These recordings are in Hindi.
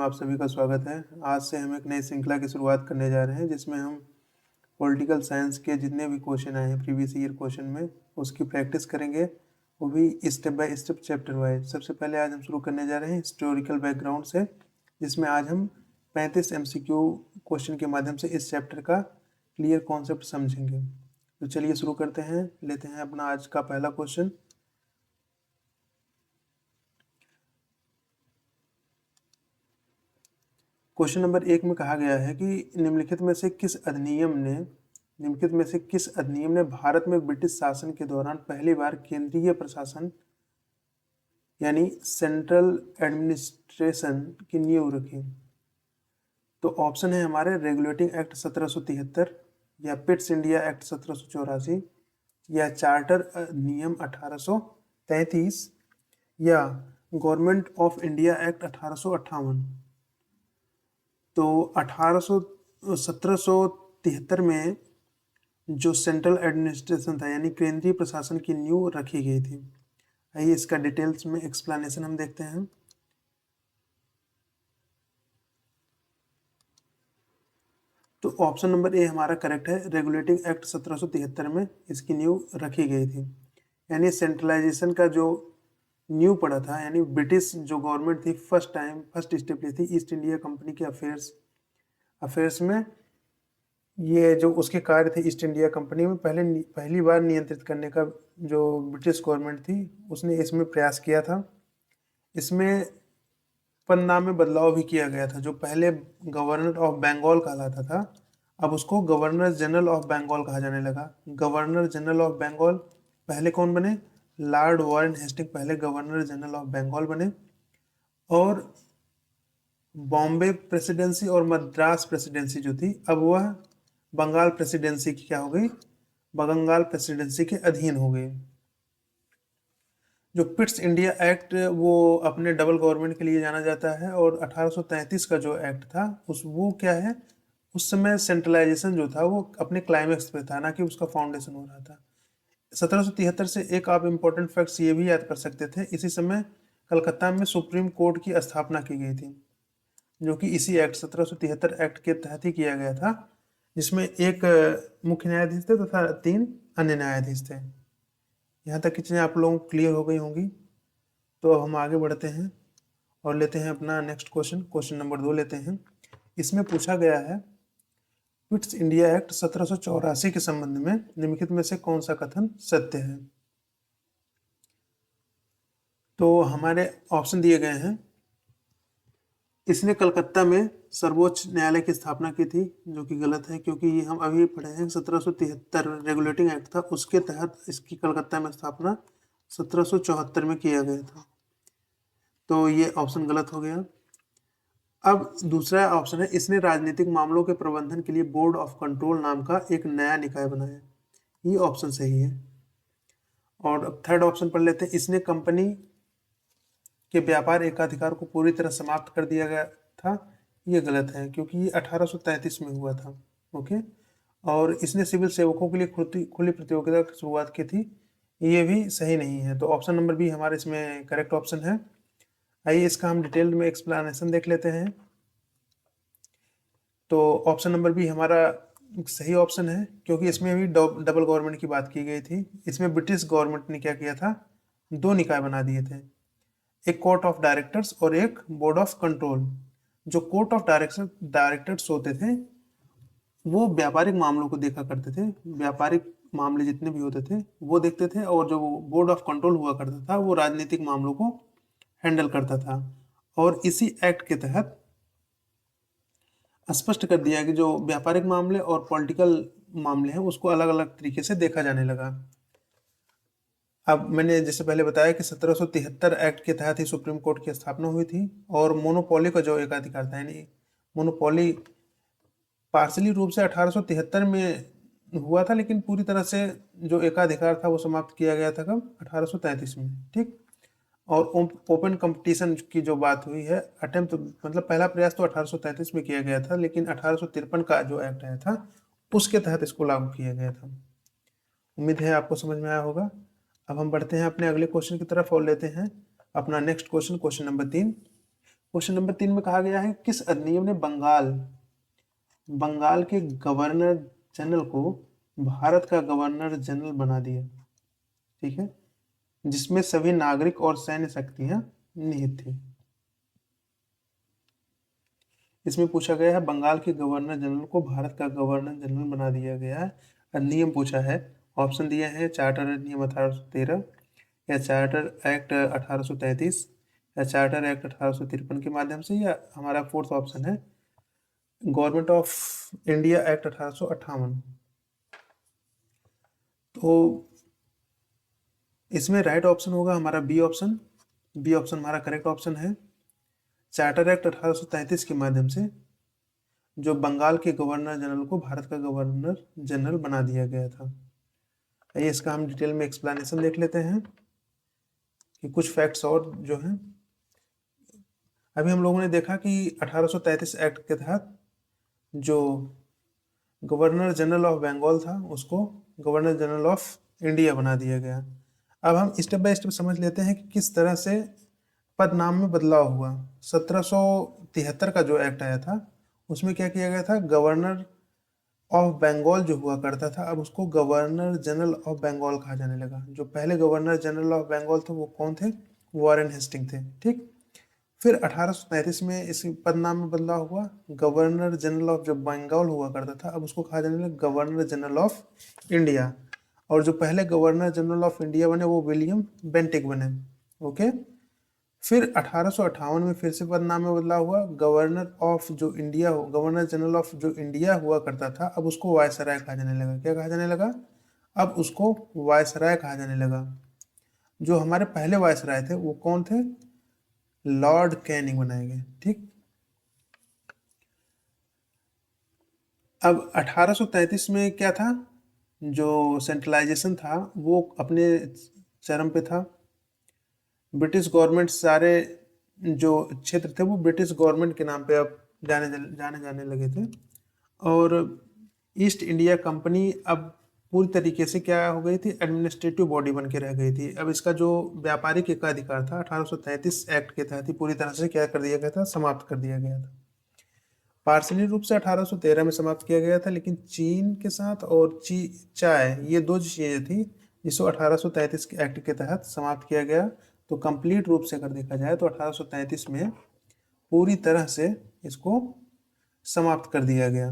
आप सभी का स्वागत है। आज से हम एक नई श्रृंखला की शुरुआत करने जा रहे हैं जिसमें हम पॉलिटिकल साइंस के जितने भी क्वेश्चन आए हैं प्रीवियस ईयर क्वेश्चन में उसकी प्रैक्टिस करेंगे, वो भी step by step chapter wise. सबसे पहले आज हम शुरू करने जा रहे हैं हिस्टोरिकल बैकग्राउंड से, जिसमें आज हम 35 MCQ क्वेश्चन के माध्यम से इस चैप्टर का क्लियर कॉन्सेप्ट समझेंगे। तो चलिए शुरू करते हैं। लेते हैं अपना आज का पहला क्वेश्चन। क्वेश्चन नंबर 1 में कहा गया है कि निम्नलिखित में से किस अधिनियम ने भारत में ब्रिटिश शासन के दौरान पहली बार केंद्रीय प्रशासन यानी सेंट्रल एडमिनिस्ट्रेशन की नींव रखी? तो ऑप्शन है हमारे रेगुलेटिंग एक्ट 1773, या पिट्स इंडिया एक्ट 1784, या चार्टर अधिनियम 1833, या गवर्नमेंट ऑफ इंडिया एक्ट 1858। तो 1773 में जो सेंट्रल एडमिनिस्ट्रेशन था यानी केंद्रीय प्रशासन की नींव रखी गई थी। आइए इसका डिटेल्स में एक्सप्लेनेशन हम देखते हैं। तो ऑप्शन नंबर ए हमारा करेक्ट है। रेगुलेटिंग एक्ट 1773 में इसकी नींव रखी गई थी, यानी सेंट्रलाइजेशन का जो नींव पड़ा था, यानी ब्रिटिश जो गवर्नमेंट थी फर्स्ट स्टेप ली थी ईस्ट इंडिया कंपनी के अफेयर्स में। ये जो उसके कार्य थे ईस्ट इंडिया कंपनी में पहली बार नियंत्रित करने का जो ब्रिटिश गवर्नमेंट थी उसने इसमें प्रयास किया था। इसमें पदनाम में बदलाव भी किया गया था। जो पहले गवर्नर ऑफ बंगाल कहलाता था, अब उसको गवर्नर जनरल ऑफ बंगाल कहा जाने लगा। गवर्नर जनरल ऑफ बंगाल पहले कौन बने? लॉर्ड वॉरेन हेस्टिंग पहले गवर्नर जनरल ऑफ बंगाल बने। और बॉम्बे प्रेसिडेंसी और मद्रास प्रेसिडेंसी जो थी, अब वह बंगाल प्रेसिडेंसी की क्या हो गई? बंगाल प्रेसिडेंसी के अधीन हो गई। जो पिट्स इंडिया एक्ट वो अपने डबल गवर्नमेंट के लिए जाना जाता है। और 1833 का जो एक्ट था वो क्या है, उस समय सेंट्रलाइजेशन जो था वो अपने क्लाइमेक्स पे था, ना कि उसका फाउंडेशन हो रहा था। 1773 से एक आप इम्पोर्टेंट फैक्ट्स ये भी याद कर सकते थे, इसी समय कलकत्ता में सुप्रीम कोर्ट की स्थापना की गई थी, जो कि इसी एक्ट 1773 एक्ट के तहत ही किया गया था, जिसमें एक मुख्य न्यायाधीश थे तथा 3 अन्य न्यायाधीश थे। यहाँ तक की चीज़ें आप लोगों को क्लियर हो गई होंगी। तो अब हम आगे बढ़ते हैं और लेते हैं अपना नेक्स्ट क्वेश्चन नंबर 2 लेते हैं। इसमें पूछा गया है पिट्स इंडिया एक्ट 1784 के संबंध में निम्नलिखित में से कौन सा कथन सत्य है? तो हमारे ऑप्शन दिए गए हैं। इसने कलकत्ता में सर्वोच्च न्यायालय की स्थापना की थी, जो कि गलत है, क्योंकि ये हम अभी पढ़े हैं 1773 रेगुलेटिंग एक्ट था, उसके तहत इसकी कलकत्ता में स्थापना 1774 में किया गया था। तो ये ऑप्शन गलत हो गया। अब दूसरा ऑप्शन है, इसने राजनीतिक मामलों के प्रबंधन के लिए बोर्ड ऑफ कंट्रोल नाम का एक नया निकाय बनाया। ये ऑप्शन सही है। और अब थर्ड ऑप्शन पढ़ लेते हैं। इसने कंपनी के व्यापार एकाधिकार को पूरी तरह समाप्त कर दिया गया था। ये गलत है, क्योंकि ये 1833 में हुआ था। ओके। और इसने सिविल सेवकों के लिए खुली प्रतियोगिता की शुरुआत की थी। ये भी सही नहीं है। तो ऑप्शन नंबर बी हमारे इसमें करेक्ट ऑप्शन है। आइए इसका हम डिटेल में एक्सप्लेनेशन देख लेते हैं। तो ऑप्शन नंबर बी हमारा सही ऑप्शन है, क्योंकि इसमें भी डबल गवर्नमेंट की बात की गई थी। इसमें ब्रिटिश गवर्नमेंट ने क्या किया था, 2 निकाय बना दिए थे, एक कोर्ट ऑफ डायरेक्टर्स और एक बोर्ड ऑफ कंट्रोल। जो कोर्ट ऑफ डायरेक्टर्स होते थे वो व्यापारिक मामलों को देखा करते थे, व्यापारिक मामले जितने भी होते थे वो देखते थे। और जो बोर्ड ऑफ कंट्रोल हुआ करता था वो राजनीतिक मामलों को हैंडल करता था। और इसी एक्ट के तहत स्पष्ट कर दिया कि जो व्यापारिक मामले और पॉलिटिकल मामले हैं उसको अलग अलग तरीके से देखा जाने लगा। अब मैंने जैसे पहले बताया कि 1773 एक्ट के तहत ही सुप्रीम कोर्ट की स्थापना हुई थी। और मोनोपोली का जो एकाधिकार था, यानी मोनोपोली पार्सली रूप से 1873 में हुआ था, लेकिन पूरी तरह से जो एकाधिकार था वो समाप्त किया गया था कब? 1833 में। ठीक। और ओपन कंपटीशन की जो बात हुई है, अटेम्प्ट मतलब पहला प्रयास तो 1833 में किया गया था, लेकिन 1853 का जो एक्ट आया था उसके तहत इसको लागू किया गया था। उम्मीद है आपको समझ में आया होगा। अब हम बढ़ते हैं अपने अगले क्वेश्चन की तरफ और लेते हैं अपना next question number 3। Question number 3 में कहा गया है किस अधिनियम ने बंगाल के गवर्नर जनरल को भारत का गवर्नर जनरल बना दिया। ठीक है, जिसमें सभी नागरिक और सैन्य शक्तियां निहित थी। इसमें पूछा गया है बंगाल के गवर्नर जनरल को भारत का गवर्नर जनरल बना दिया गया है। अधिनियम पूछा है, ऑप्शन दिए हैं चार्टर अधिनियम 1813 या चार्टर एक्ट 1833 या चार्टर एक्ट 1853 के माध्यम से, या हमारा फोर्थ ऑप्शन है गवर्नमेंट ऑफ इंडिया एक्ट 1858। तो इसमें राइट ऑप्शन होगा हमारा बी ऑप्शन। बी ऑप्शन हमारा करेक्ट ऑप्शन है। चार्टर एक्ट 1833 के माध्यम से जो बंगाल के गवर्नर जनरल को भारत का गवर्नर जनरल बना दिया गया था। आइए इसका हम डिटेल में एक्सप्लेनेशन देख लेते हैं कि कुछ फैक्ट्स और जो हैं। अभी हम लोगों ने देखा कि 1833 एक्ट के तहत जो गवर्नर जनरल ऑफ बंगाल था उसको गवर्नर जनरल ऑफ इंडिया बना दिया गया। अब हम स्टेप बाय स्टेप समझ लेते हैं कि किस तरह से पद नाम में बदलाव हुआ। 1773 का जो एक्ट आया था उसमें क्या किया गया था, गवर्नर ऑफ बंगाल जो हुआ करता था अब उसको गवर्नर जनरल ऑफ बंगाल कहा जाने लगा। जो पहले गवर्नर जनरल ऑफ बंगाल थे वो कौन थे, वॉरेन हेस्टिंग थे। ठीक, फिर 1833 में इस पदनाम में बदलाव हुआ, गवर्नर जनरल ऑफ जो बंगाल हुआ करता था अब उसको कहा जाने लगा गवर्नर जनरल ऑफ इंडिया। और जो पहले गवर्नर जनरल ऑफ इंडिया बने वो विलियम बेंटिक बने। ओके, फिर 1858 में फिर से पदनाम में बदलाव हुआ, गवर्नर ऑफ जो इंडिया गवर्नर जनरल ऑफ जो इंडिया हुआ करता था अब उसको वायसराय कहा जाने लगा। क्या कहा जाने लगा, अब उसको वायसराय कहा जाने लगा। जो हमारे पहले वायसराय थे वो कौन थे, लॉर्ड कैनिंग बनाए गए। ठीक, अब 1833 में क्या था, जो सेंट्रलाइजेशन था वो अपने चरम पे था। ब्रिटिश गवर्नमेंट सारे जो क्षेत्र थे वो ब्रिटिश गवर्नमेंट के नाम पे अब जाने लगे थे। और ईस्ट इंडिया कंपनी अब पूरी तरीके से क्या हो गई थी, एडमिनिस्ट्रेटिव बॉडी बन के रह गई थी। अब इसका जो व्यापारिक एकाधिकार था 1833 एक्ट के तहत ही पूरी तरह से क्या कर दिया गया था, समाप्त कर दिया गया था। पार्सली रूप से 1813 में समाप्त किया गया था, लेकिन चीन के साथ और चाय ये दो चीजें थी जिसको 1833 के एक्ट के तहत समाप्त किया गया। तो कंप्लीट रूप से अगर देखा जाए तो 1833 में पूरी तरह से इसको समाप्त कर दिया गया।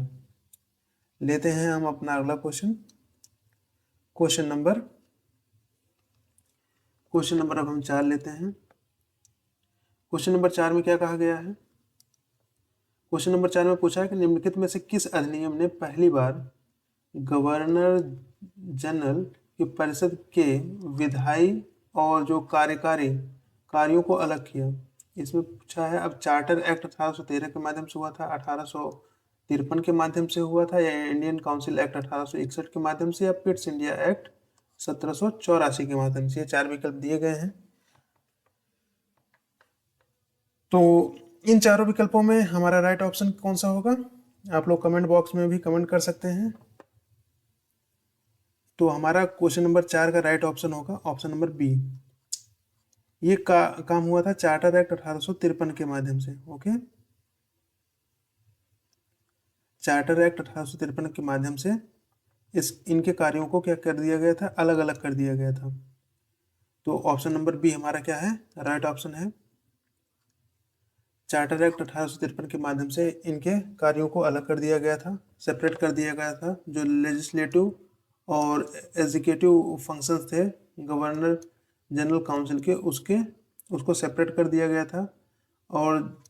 लेते हैं हम अपना अगला क्वेश्चन। क्वेश्चन नंबर अब हम 4 लेते हैं। क्वेश्चन नंबर 4 में क्या कहा गया है, क्वेश्चन नंबर 4 में पूछा है कि निम्नलिखित में से किस अधिनियम ने पहली बार गवर्नर जनरल की परिषद के विधायी और जो कार्यकारी कार्यों को अलग किया। इसमें पूछा है, अब चार्टर एक्ट 1813 के माध्यम से हुआ था, 1853 के माध्यम से हुआ था, या इंडियन काउंसिल एक्ट 1861 के माध्यम से, या पिट्स इंडिया एक्ट 1784 के माध्यम से। ये 4 विकल्प दिए गए हैं। तो इन चारों विकल्पों में हमारा राइट ऑप्शन कौन सा होगा, आप लोग कमेंट बॉक्स में भी कमेंट कर सकते हैं। तो हमारा क्वेश्चन नंबर 4 का राइट ऑप्शन होगा ऑप्शन नंबर बी। ये काम हुआ था चार्टर एक्ट 1853 के माध्यम से। ओके, चार्टर एक्ट 1853 के माध्यम से इनके कार्यों को क्या कर दिया गया था, अलग अलग कर दिया गया था। तो ऑप्शन नंबर बी हमारा क्या है, राइट ऑप्शन है। चार्टर एक्ट 1853 के माध्यम से इनके कार्यों को अलग कर दिया गया था, सेपरेट कर दिया गया था। जो लेजिस्लेटिव और एग्जीक्यूटिव फंक्शंस थे गवर्नर जनरल काउंसिल के उसको सेपरेट कर दिया गया था। और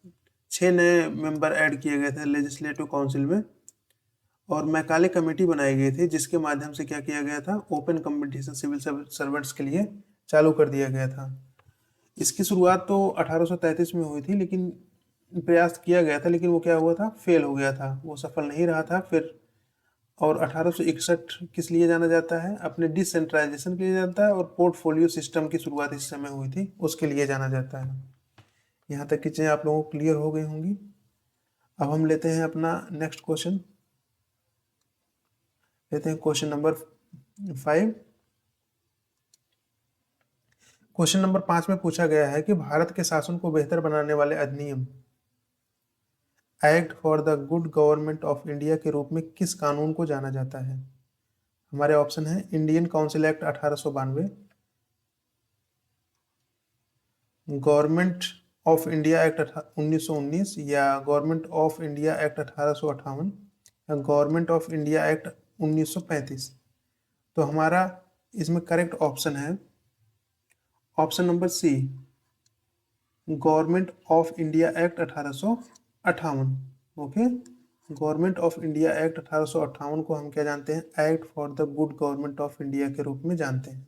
6 नए मेंबर ऐड किए गए थे लेजिस्लेटिव काउंसिल में। और मैकाले कमेटी बनाई गई थी जिसके माध्यम से क्या किया गया था, ओपन कंपटीशन सिविल सर्वेंट्स के लिए चालू कर दिया गया था। इसकी शुरुआत तो 1833 में हुई थी, लेकिन प्रयास किया गया था, लेकिन वो क्या हुआ था, फेल हो गया था, वो सफल नहीं रहा था फिर। और 1861 किस लिए जाना जाता है, अपने डिसेंट्रलाइजेशन के लिए जाता है, और पोर्टफोलियो सिस्टम की शुरुआत इस समय हुई थी उसके लिए जाना जाता है। यहाँ तक की चीज़ें आप लोगों को क्लियर हो गई होंगी। अब हम लेते हैं अपना नेक्स्ट क्वेश्चन, लेते हैं क्वेश्चन नंबर 5। क्वेश्चन नंबर 5 में पूछा गया है कि भारत के शासन को बेहतर बनाने वाले अधिनियम act for the good government of India के रूप में किस कानून को जाना जाता है? हमारे ऑप्शन है Indian council act 1892, government of India act 1919, या गवर्नमेंट ऑफ इंडिया एक्ट 1858, या गवर्नमेंट ऑफ इंडिया एक्ट 1935। तो हमारा इसमें करेक्ट ऑप्शन है option number C, government of India act 1858। Okay, government of India act 1858 को हम क्या जानते हैं? Act for the good government of India के रूप में जानते हैं।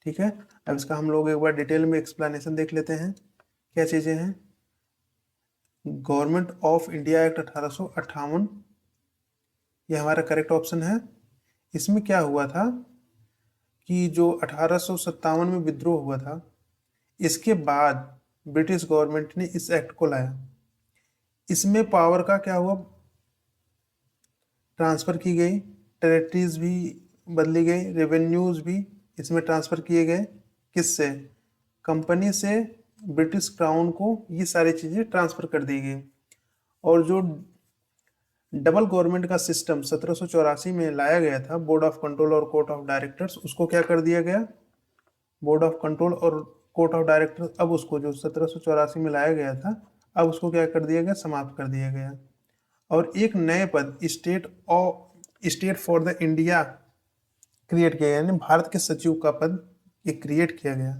ठीक है, अब इसका हम लोग एक बार डिटेल में एक्सप्लेनेशन देख लेते हैं क्या चीजें हैं। गवर्नमेंट ऑफ इंडिया एक्ट 1858 ये हमारा करेक्ट ऑप्शन है। इसमें क्या हुआ था कि जो 1857 में विद्रोह हुआ था, इसके बाद ब्रिटिश गवर्नमेंट ने इस एक्ट को लाया। इसमें पावर का क्या हुआ? ट्रांसफर की गई, टेरिटरीज भी बदली गई, रेवेन्यूज भी इसमें ट्रांसफर किए गए। किससे? कंपनी से ब्रिटिश क्राउन को ये सारी चीजें ट्रांसफर कर दी गई। और जो डबल गवर्नमेंट का सिस्टम 1784 में लाया गया था, बोर्ड ऑफ कंट्रोल और कोर्ट ऑफ डायरेक्टर्स, उसको क्या कर दिया गया? बोर्ड ऑफ कंट्रोल और कोर्ट ऑफ डायरेक्टर्स, अब उसको जो 1784 में लाया गया था, अब उसको क्या कर दिया गया? समाप्त कर दिया गया। और एक नए पद state for the India create किया गया, यानी भारत के सचिव का पद ये क्रिएट किया गया।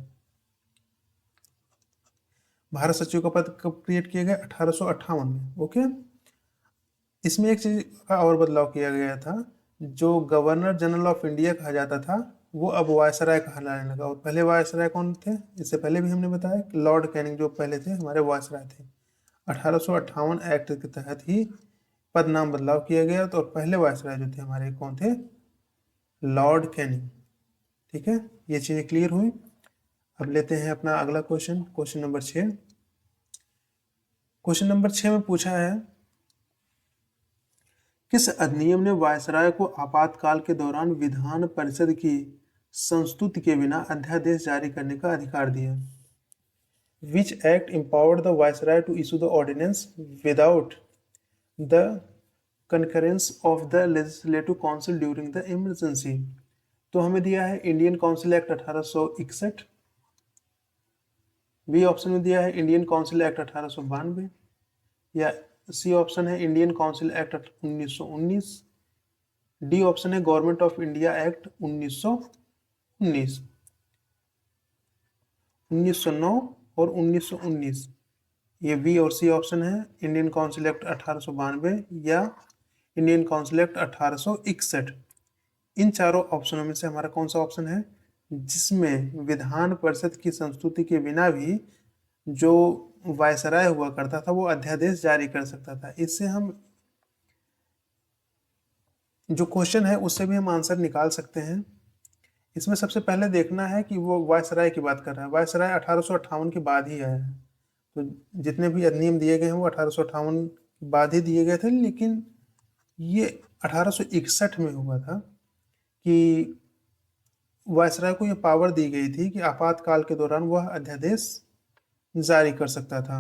भारत सचिव का पद कब क्रिएट किया गया? 1858 में। ओके, इसमें एक चीज का और बदलाव किया गया था, जो गवर्नर जनरल ऑफ इंडिया कहा जाता था वो अब वायसराय कहलाने लगा। और पहले वायसराय कौन थे? इससे पहले भी हमने बताया कि लॉर्ड कैनिंग जो पहले थे हमारे वायसराय थे। 1858 एक्ट के तहत ही पद नाम बदलाव किया गया। तो पहले वायसराय जो थे हमारे कौन थे? Lord Canning. ठीक है, ये चीजें क्लियर हुई। अब लेते हैं अपना अगला question, question number 6। Question number 6 में पूछा है, किस अधिनियम ने वायसराय को आपातकाल के दौरान विधान परिषद की संस्तुति के बिना अध्यादेश जारी करने का अधिकार दिया? Which act empowered the viceroy to issue the ordinance without the concurrence of the legislative council during the emergency? तो हमें दिया है Indian council act 1861, B option में दिया है इंडियन काउंसिल एक्ट 1892, या सी ऑप्शन है Indian council act 1919, D option है गवर्नमेंट ऑफ इंडिया एक्ट 1919, 1909 और 1919। ये बी और सी ऑप्शन है इंडियन काउंसिल एक्ट 1892 या इंडियन काउंसिल एक्ट 1861। इन चारों ऑप्शनों में से हमारा कौन सा ऑप्शन है जिसमें विधान परिषद की संस्तुति के बिना भी जो वायसराय हुआ करता था वो अध्यादेश जारी कर सकता था? इससे हम जो क्वेश्चन है उससे भी हम आंसर निकाल सकते हैं। इसमें सबसे पहले देखना है कि वो वायसराय की बात कर रहा है। वायसराय 1858 के बाद ही आया है, तो जितने भी अधिनियम दिए गए हैं वो 1858 के बाद ही दिए गए थे। लेकिन ये 1861 में हुआ था कि वायसराय को ये पावर दी गई थी कि आपातकाल के दौरान वह अध्यादेश जारी कर सकता था।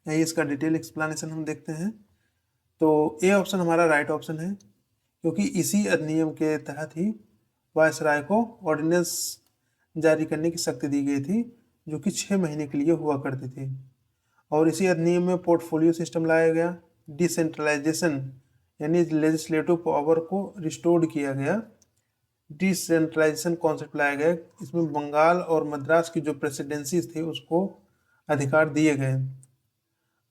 यही इसका डिटेल एक्सप्लेनेशन हम देखते हैं। तो ए ऑप्शन हमारा राइट ऑप्शन है, क्योंकि इसी अधिनियम के तहत ही वायसराय को ऑर्डिनेंस जारी करने की शक्ति दी गई थी, जो कि 6 महीने के लिए हुआ करती थी। और इसी अधिनियम में पोर्टफोलियो सिस्टम लाया गया, डिसेंट्रलाइजेशन यानी लेजिस्लेटिव पावर को रिस्टोर्ड किया गया, डिसेंट्रलाइजेशन कॉन्सेप्ट लाया गया। इसमें बंगाल और मद्रास की जो प्रेसिडेंसीज थी उसको अधिकार दिए गए।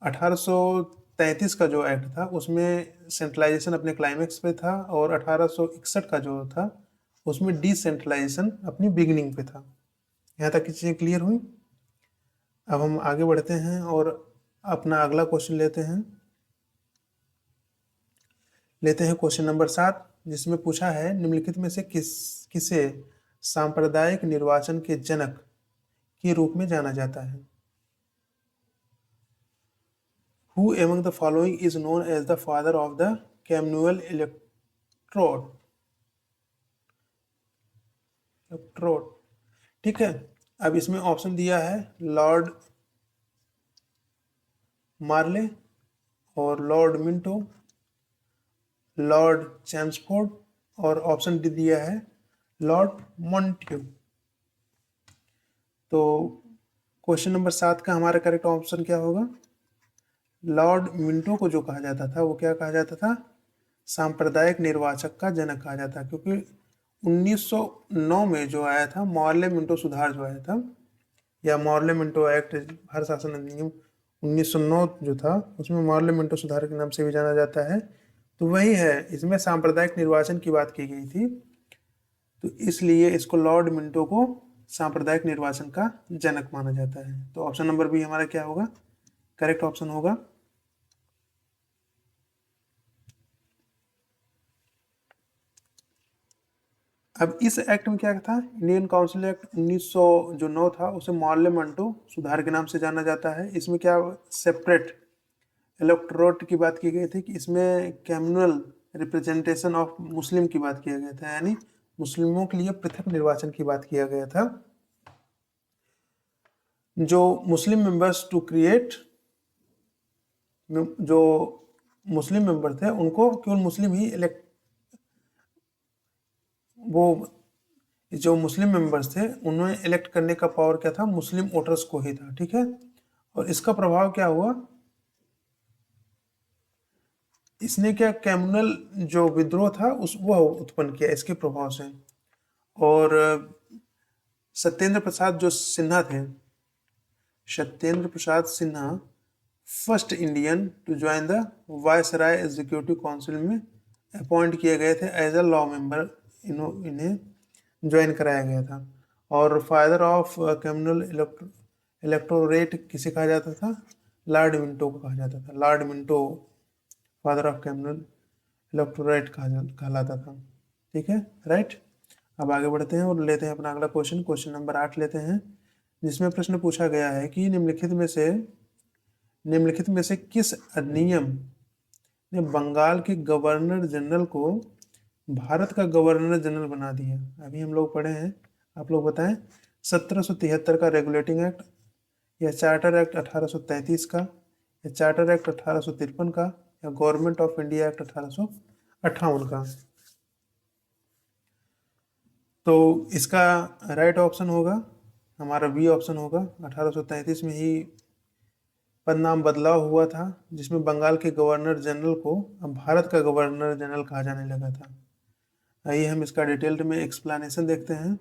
1833 का जो एक्ट था उसमें सेंट्रलाइजेशन अपने क्लाइमेक्स पे था, और 1861 का जो था उसमें डिसेंट्रलाइजेशन अपनी बिगिनिंग पे था। यहाँ तक की चीज़ें क्लियर हुई। अब हम आगे बढ़ते हैं और अपना अगला क्वेश्चन लेते हैं क्वेश्चन नंबर 7, जिसमें पूछा है निम्नलिखित में से किसे सांप्रदायिक निर्वाचन के जनक के रूप में जाना जाता है? Who among the following is known as the father of the communal electrode? ठीक है, अब इसमें ऑप्शन दिया है लॉर्ड मार्ले, और लॉर्ड मिंटो, लॉर्ड चैम्सफोर्ड, और ऑप्शन डी दिया है लॉर्ड मॉन्टेग्यू। तो क्वेश्चन नंबर 7 का हमारा करेक्ट ऑप्शन क्या होगा? लॉर्ड मिंटो को जो कहा जाता था वो क्या कहा जाता था? सांप्रदायिक निर्वाचक का जनक कहा जाता है, क्योंकि 1909 में जो आया था मॉर्ले मिंटो सुधार जो आया था, या मॉर्ले मिंटो एक्ट, भारत शासन अधिनियम 1909 जो था, उसमें मॉर्ले मिंटो सुधार के नाम से भी जाना जाता है। तो वही है, इसमें सांप्रदायिक निर्वाचन की बात की गई थी, तो इसलिए इसको लॉर्ड मिंटो को सांप्रदायिक निर्वाचन का जनक माना जाता है। तो ऑप्शन नंबर बी हमारा क्या होगा? करेक्ट ऑप्शन होगा। अब इस एक्ट में क्या था? इंडियन काउंसिल एक्ट 1900 जो 9 था, उसे मॉर्ले मिंटो सुधार के नाम से जाना जाता है। इसमें क्या सेपरेट इलेक्टोरेट की बात की गई थी कि इसमें कम्युनल रिप्रेजेंटेशन ऑफ मुस्लिम की बात किया गया था, यानी मुस्लिमों के लिए पृथक निर्वाचन की बात किया गया था। जो मुस्लिम मेंबर्स टू क्रिएट, जो मुस्लिम मेंबर थे उनको केवल मुस्लिम ही इलेक्ट, वो जो मुस्लिम मेंबर्स थे उन्हें इलेक्ट करने का पावर क्या था? मुस्लिम वोटर्स को ही था, ठीक है। और इसका प्रभाव क्या हुआ? इसने क्या कम्युनल जो विद्रोह था उस वो उत्पन्न किया इसके प्रभाव से। और सत्येंद्र प्रसाद जो सिन्हा थे, Satyendra Prasad Sinha first Indian to join the viceroy executive council में अपॉइंट किए गए थे एज अ लॉ मेंबर, इन्हें ज्वाइन कराया गया था। और फादर ऑफ कम्युनल इलेक्टोरेट किसे कहा जाता था? लॉर्ड मिंटो को कहा जाता था। Lord Minto father of communal electorate कहलाता था, ठीक है, राइट। अब आगे बढ़ते हैं और लेते हैं अपना अगला क्वेश्चन, क्वेश्चन नंबर 8 लेते हैं, जिसमें प्रश्न पूछा गया है कि निम्नलिखित में से किस अधिनियम ने बंगाल के गवर्नर जनरल को भारत का गवर्नर जनरल बना दिया? अभी हम लोग पढ़े हैं, आप लोग बताएं। 1773 का रेगुलेटिंग एक्ट, या चार्टर एक्ट 1833 का, या चार्टर एक्ट 1853 का, या गवर्नमेंट ऑफ इंडिया एक्ट 1858 का। तो इसका राइट ऑप्शन होगा हमारा बी ऑप्शन होगा। 1833 में ही पदनाम बदलाव हुआ था, जिसमें बंगाल के गवर्नर जनरल को अब भारत का गवर्नर जनरल कहा जाने लगा था। आइए हम इसका डिटेल्ड में एक्सप्लेनेशन देखते हैं।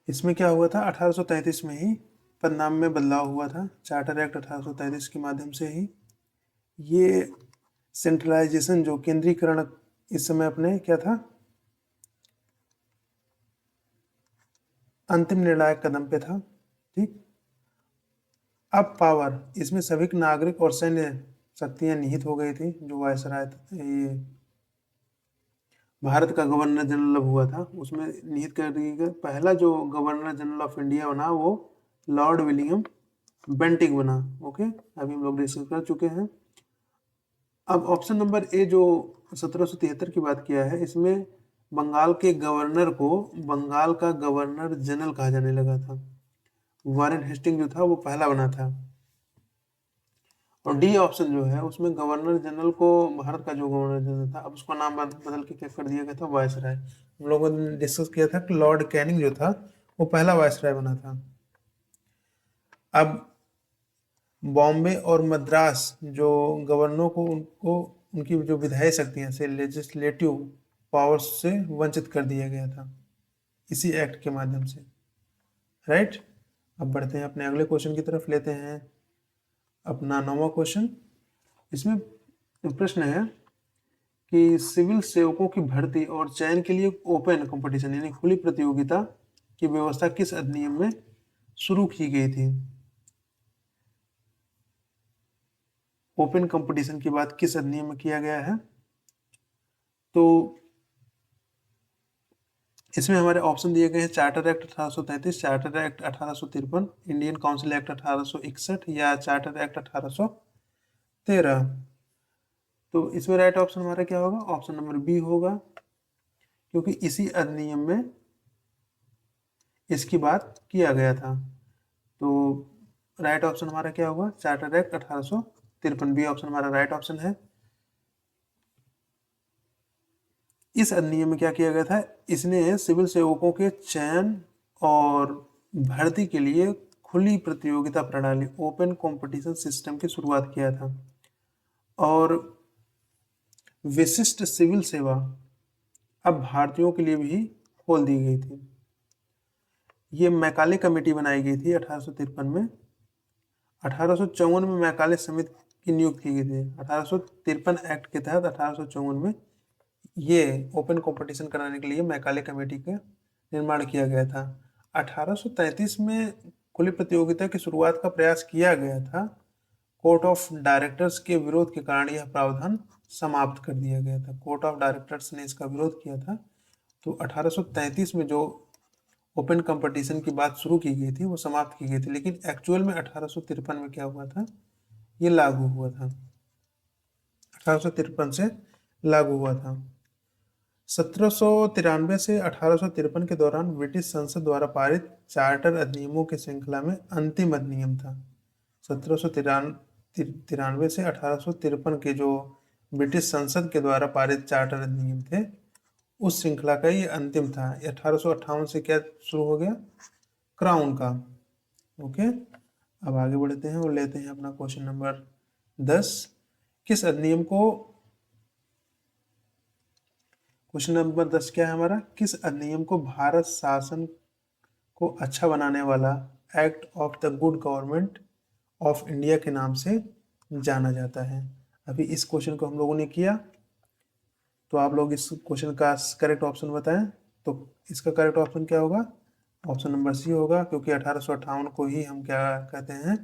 इसमें क्या हुआ था? 1833 में ही पदनाम में बदलाव हुआ था, चार्टर एक्ट 1833 के माध्यम से ही। ये सेंट्रलाइजेशन, जो केंद्रीकरण, इस समय अपने क्या था? अंतिम निर्णायक कदम पे था, ठीक। अब पावर, इसमें सभी नागरिक और सैन्य शक्तियां निहित हो गई थी। जो वायसराय ये भारत का गवर्नर जनरल हुआ था उसमें निहित कर दी गई। पहला जो गवर्नर जनरल ऑफ इंडिया बना वो लॉर्ड विलियम बेंटिंग बना, ओके, अभी हम लोग डिस्कस कर चुके हैं। अब ऑप्शन नंबर ए जो 1773 की बात किया है, इसमें बंगाल के गवर्नर को बंगाल का गवर्नर जनरल कहा जाने लगा था। वारेन हेस्टिंग जो था वो पहला बना था। और डी ऑप्शन जो है उसमें गवर्नर जनरल को, भारत का जो गवर्नर जनरल था, अब उसका नाम बदल के क्या कर दिया गया था? वायसराय। हम लोगों ने डिस्कस किया था कि लॉर्ड कैनिंग जो था वो पहला वायसराय बना था। अब बॉम्बे और मद्रास जो गवर्नरों को, उनको उनकी जो विधायी शक्तियां से, लेजिस्लेटिव पावर्स से वंचित कर दिया गया था इसी एक्ट के माध्यम से, राइट। अब बढ़ते हैं अपने अगले क्वेश्चन की तरफ, लेते हैं अपना 9वां क्वेश्चन। इसमें प्रश्न है कि सिविल सेवकों की भर्ती और चयन के लिए ओपन कंपटीशन यानी खुली प्रतियोगिता की व्यवस्था किस अधिनियम में शुरू की गई थी? ओपन कंपटीशन की बात किस अधिनियम में किया गया है? तो इसमें हमारे ऑप्शन दिए गए हैं charter act 1833, charter act 1853, Indian council act 1861, या चार्टर एक्ट 1813। तो इसमें राइट ऑप्शन हमारा क्या होगा? ऑप्शन नंबर बी होगा, क्योंकि इसी अधिनियम में इसकी बात किया गया था। तो राइट ऑप्शन हमारा क्या होगा, चार्टर एक्ट 1853, बी ऑप्शन हमारा राइट ऑप्शन है। इस अधिनियम में क्या किया गया था, इसने सिविल सेवकों के चयन और भर्ती के लिए खुली प्रतियोगिता प्रणाली, ओपन कंपटीशन सिस्टम की शुरुआत किया था। और विशिष्ट सिविल सेवा अब भारतीयों के लिए भी खोल दी गई थी। ये मैकाले कमेटी बनाई गई थी 1853 में। 1854 में मैकाले समिति की नियुक्ति की गई थी। 1853 एक्ट के तहत 1854 में ये ओपन कंपटीशन कराने के लिए मैकाले कमेटी का निर्माण किया गया था। 1833 में खुली प्रतियोगिता की शुरुआत का प्रयास किया गया था। कोर्ट ऑफ डायरेक्टर्स के विरोध के कारण यह प्रावधान समाप्त कर दिया गया था। कोर्ट ऑफ डायरेक्टर्स ने इसका विरोध किया था। तो 1833 में जो ओपन कंपटीशन की बात शुरू की गई थी वो समाप्त की गई थी, लेकिन एक्चुअल में 1853 में क्या हुआ था, ये लागू हुआ था। 1853 से लागू हुआ था। 1793 से 1853 के दौरान ब्रिटिश संसद द्वारा पारित चार्टर अधिनियमों की श्रृंखला में अंतिम अधिनियम था। 1793 से 1853 के जो ब्रिटिश संसद के द्वारा पारित चार्टर अधिनियम थे, उस श्रृंखला का ये अंतिम था। 1858 से क्या शुरू हो गया, क्राउन का। ओके, अब आगे बढ़ते हैं और लेते हैं अपना क्वेश्चन नंबर 10। किस अधिनियम को, क्वेश्चन नंबर 10 क्या है हमारा, किस अधिनियम को भारत शासन को अच्छा बनाने वाला act of the good government of India के नाम से जाना जाता है। अभी इस क्वेश्चन को हम लोगों ने किया, तो आप लोग इस क्वेश्चन का करेक्ट ऑप्शन बताएं। तो इसका करेक्ट ऑप्शन क्या होगा, ऑप्शन नंबर सी होगा, क्योंकि 1858 को ही हम क्या कहते हैं,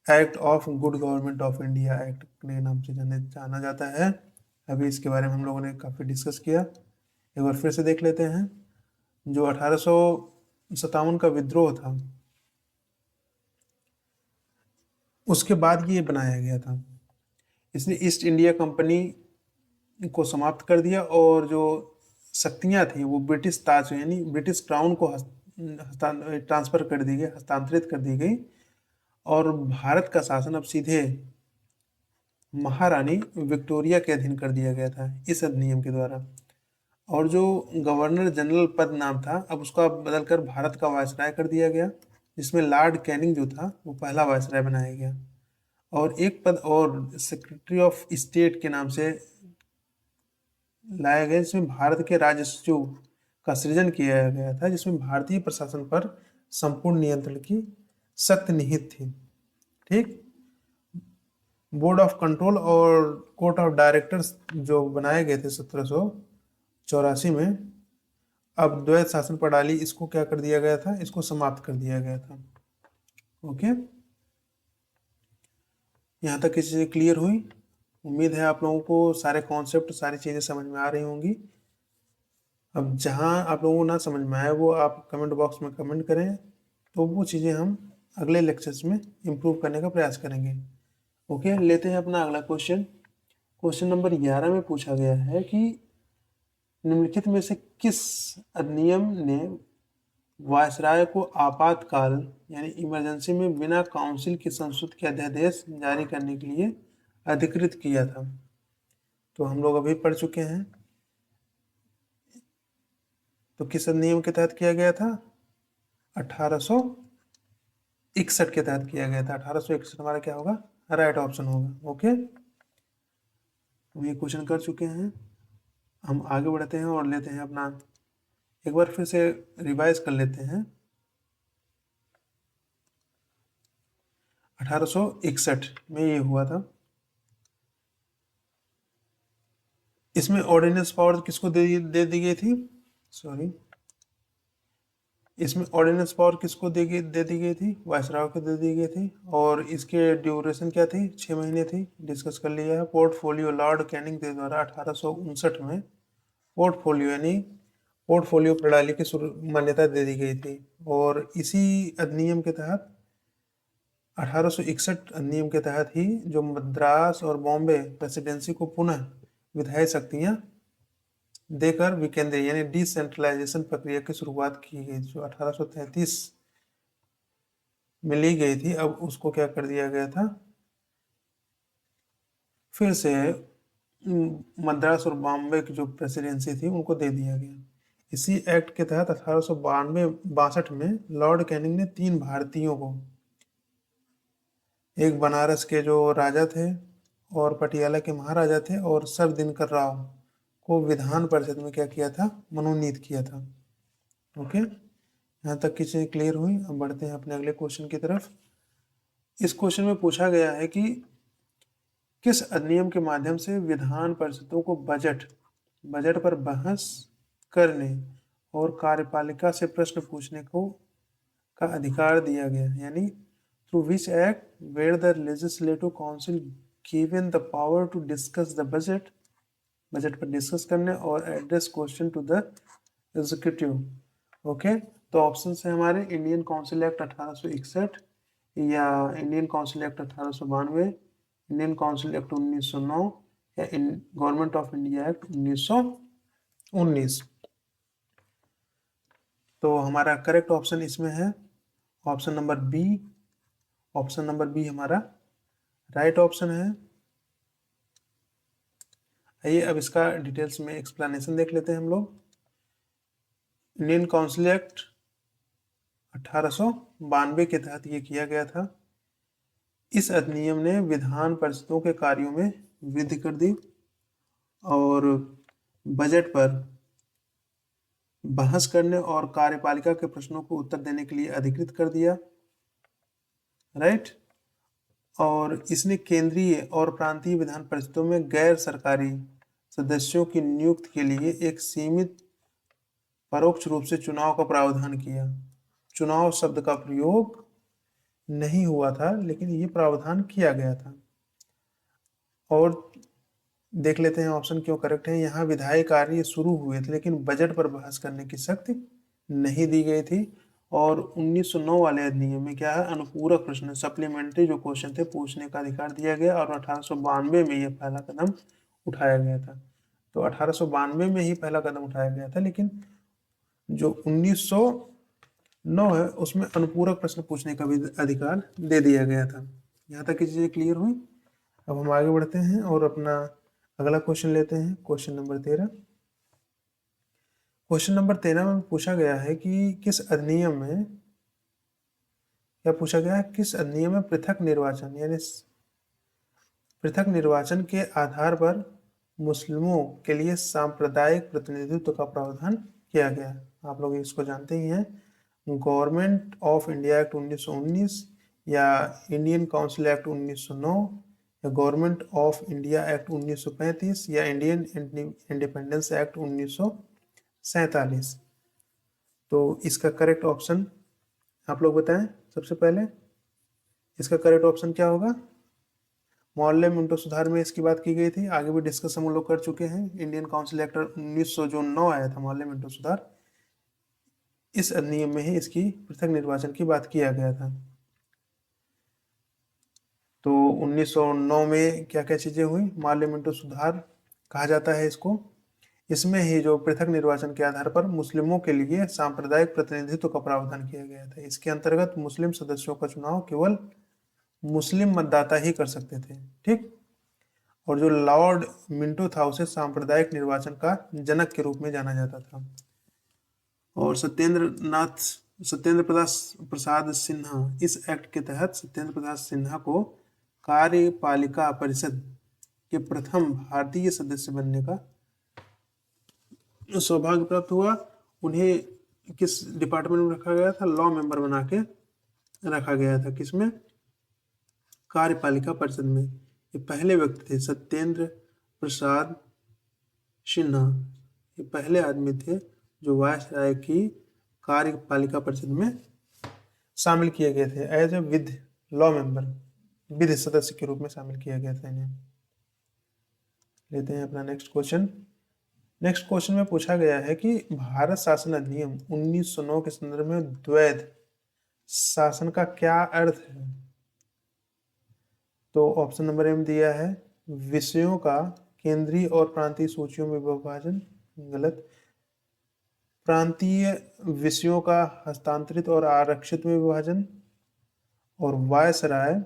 act of good government of India act के नाम से जाना जाता है। अभी इसके बारे में हम लोगों ने काफ़ी डिस्कस किया, एक बार फिर से देख लेते हैं। जो 1857 का विद्रोह था, उसके बाद ये बनाया गया था। इसने ईस्ट इंडिया कंपनी को समाप्त कर दिया और जो शक्तियां थी वो ब्रिटिश ताज यानी ब्रिटिश क्राउन को ट्रांसफर कर दी गई, हस्तांतरित कर दी गई, और भारत का शासन अब सीधे महारानी विक्टोरिया के अधीन कर दिया गया था इस अधिनियम के द्वारा। और जो गवर्नर जनरल पद नाम था, अब उसका बदलकर भारत का वायसराय कर दिया गया, जिसमें लॉर्ड कैनिंग जो था वो पहला वायसराय बनाया गया। और एक पद और सेक्रेटरी ऑफ स्टेट के नाम से लाया गया, जिसमें भारत के राजसचिव का सृजन किया गया था, जिसमें भारतीय प्रशासन पर संपूर्ण नियंत्रण की सख्त निहित थी। ठीक, बोर्ड ऑफ कंट्रोल और कोर्ट ऑफ डायरेक्टर्स जो बनाए गए थे 1784 में, अब द्वैत शासन प्रणाली इसको क्या कर दिया गया था, इसको समाप्त कर दिया गया था। ओके, यहाँ तक किसी चीज़ें क्लियर हुई? उम्मीद है आप लोगों को सारे कॉन्सेप्ट, सारी चीज़ें समझ में आ रही होंगी। अब जहाँ आप लोगों को ना समझ में आए वो आप कमेंट बॉक्स में कमेंट करें, तो वो चीज़ें हम अगले लेक्चर्स में इम्प्रूव करने का प्रयास करेंगे। ओके, लेते हैं अपना अगला क्वेश्चन। क्वेश्चन नंबर 11 में पूछा गया है कि निम्नलिखित में से किस अधिनियम ने वायसराय को आपातकाल यानी इमरजेंसी में बिना काउंसिल की संस्तुत के अध्यादेश जारी करने के लिए अधिकृत किया था? तो हम लोग अभी पढ़ चुके हैं। तो किस अधिनियम के तहत किया गया था? 1861 के तहत किया गया था। 1861 हमारा क्या होगा, राइट ऑप्शन होगा। ओके, हम ये क्वेश्चन कर चुके हैं। हम आगे बढ़ते हैं और लेते हैं अपना, एक बार फिर से रिवाइज कर लेते हैं। 1861 में ये हुआ था। इसमें ऑर्डिनेंस पावर किसको दे दी गई थी, सॉरी, इसमें ऑर्डिनेंस पावर किसको दे दी गई थी, वायसराय को दे दी गई थी। और इसके ड्यूरेशन क्या थी, 6 महीने थी, डिस्कस कर लिया है। पोर्टफोलियो लॉर्ड कैनिंग के द्वारा 1859 में पोर्टफोलियो यानी पोर्टफोलियो प्रणाली की मान्यता दे दी गई थी। और इसी अधिनियम के तहत 1861 अधिनियम के तहत ही जो मद्रास और बॉम्बे प्रेसिडेंसी को पुनः विधायी शक्तियां देकर विकेंद्रीय यानी डिसेंट्रलाइजेशन प्रक्रिया की शुरुआत की गई, जो 1833 में ली गई थी। अब उसको क्या कर दिया गया था, फिर से मद्रास और बॉम्बे की जो प्रेसिडेंसी थी उनको दे दिया गया। इसी एक्ट के तहत 1862 में लॉर्ड कैनिंग ने 3 भारतीयों को, एक बनारस के जो राजा थे और पटियाला के महाराजा थे, और सर दिनकर राव को विधान परिषद में क्या किया था, मनोनीत किया था। ओके, यहाँ तक की चीजें क्लियर हुई। अब बढ़ते हैं अपने अगले क्वेश्चन की तरफ। इस क्वेश्चन में पूछा गया है कि किस अधिनियम के माध्यम से विधान परिषदों को बजट पर बहस करने और कार्यपालिका से प्रश्न पूछने को का अधिकार दिया गया, यानी through which act were the legislative council given the power to discuss the budget पर डिस्कस करने और address question to the executive. Okay, तो ऑप्शन है हमारे इंडियन काउंसिल एक्ट 1861 या Indian council act 1892, Indian council act 1909 या गवर्नमेंट ऑफ इंडिया एक्ट 1919। तो हमारा करेक्ट ऑप्शन इसमें है option number B. Option number B हमारा राइट ऑप्शन है। आइए अब इसका डिटेल्स में एक्सप्लेनेशन देख लेते हैं हम लोग। इंडियन काउंसिल एक्ट 1892 के तहत ये किया गया था। इस अधिनियम ने विधान परिषदों के कार्यों में वृद्धि कर दी और बजट पर बहस करने और कार्यपालिका के प्रश्नों को उत्तर देने के लिए अधिकृत कर दिया, राइट। और इसने केंद्रीय और प्रांतीय विधान परिषदों में गैर सरकारी सदस्यों की नियुक्ति के लिए एक सीमित परोक्ष रूप से चुनाव का प्रावधान किया। चुनाव शब्द का प्रयोग नहीं हुआ था, लेकिन ये प्रावधान किया गया था। और देख लेते हैं ऑप्शन क्यों करेक्ट है। यहाँ विधायी कार्य शुरू हुए थे, लेकिन बजट पर बहस करने की शक्ति नहीं दी गई थी। और 1909 वाले अधिनियम में क्या है, अनुपूरक प्रश्न सप्लीमेंट्री जो क्वेश्चन थे पूछने का अधिकार दिया गया, और 1892 में यह पहला कदम उठाया गया था। तो 1892 में ही पहला कदम उठाया गया था, लेकिन जो 1909 है उसमें अनुपूरक प्रश्न पूछने का भी अधिकार दे दिया गया था। यहाँ तक की चीजें क्लियर हुई। अब हम आगे बढ़ते हैं और अपना अगला क्वेश्चन लेते हैं, क्वेश्चन नंबर 13। क्वेश्चन नंबर 13 में पूछा गया है कि किस अधिनियम में क्या पूछा गया है, किस अधिनियम में पृथक निर्वाचन यानी पृथक निर्वाचन के आधार पर मुस्लिमों के लिए सांप्रदायिक प्रतिनिधित्व का प्रावधान किया गया। आप लोग इसको जानते ही हैं, गवर्नमेंट ऑफ इंडिया एक्ट 1919 या इंडियन काउंसिल एक्ट 1909 या गवर्नमेंट ऑफ इंडिया एक्ट 1935 या इंडियन इंडिपेंडेंस एक्ट 1947। तो इसका करेक्ट ऑप्शन आप लोग बताएं। सबसे पहले इसका करेक्ट ऑप्शन क्या होगा। मोहल्ले मिंटो सुधार में इसकी बात की गई थी, आगे भी डिस्कस हम लोग कर चुके हैं। इंडियन काउंसिल एक्ट 1909 आया था, मोहल्ले मिंटो सुधार, इस अधिनियम में ही इसकी पृथक निर्वाचन की बात किया गया था। तो 1909 में क्या क्या चीजें हुई, मोहल्ले मिंटो सुधार कहा जाता है इसको। इसमें ही जो पृथक निर्वाचन के आधार पर मुस्लिमों के लिए सांप्रदायिक प्रतिनिधित्व का प्रावधान किया गया था। इसके अंतर्गत मुस्लिम सदस्यों का चुनाव केवल मुस्लिम मतदाता ही कर सकते थे, ठीक। और जो लॉर्ड मिंटो था उसे सांप्रदायिक निर्वाचन का जनक के रूप में जाना जाता था। और सत्येंद्र प्रसाद सिन्हा, इस एक्ट के तहत सत्येंद्र प्रसाद सिन्हा को कार्यपालिका परिषद के प्रथम भारतीय सदस्य बनने का सौभाग्य प्राप्त हुआ। उन्हें किस डिपार्टमेंट में रखा गया था, लॉ मेंबर बना के रखा गया था, किसमें, कार्यपालिका परिषद में। ये पहले व्यक्ति थे सत्येंद्र प्रसाद सिन्हा, ये पहले आदमी थे जो वायसराय की कार्यपालिका परिषद में शामिल किए गए थे, as a with law member, विधि सदस्य के रूप में शामिल किया गया था इन्हें। लेते हैं अपना नेक्स्ट क्वेश्चन। नेक्स्ट क्वेश्चन में पूछा गया है कि भारत शासन अधिनियम 1909 के संदर्भ में द्वैध शासन का क्या अर्थ है। तो ऑप्शन नंबर एम दिया है, विषयों का केंद्रीय और प्रांतीय सूचियों में विभाजन, गलत। प्रांतीय विषयों का हस्तांतरित और आरक्षित में विभाजन, और वायसराय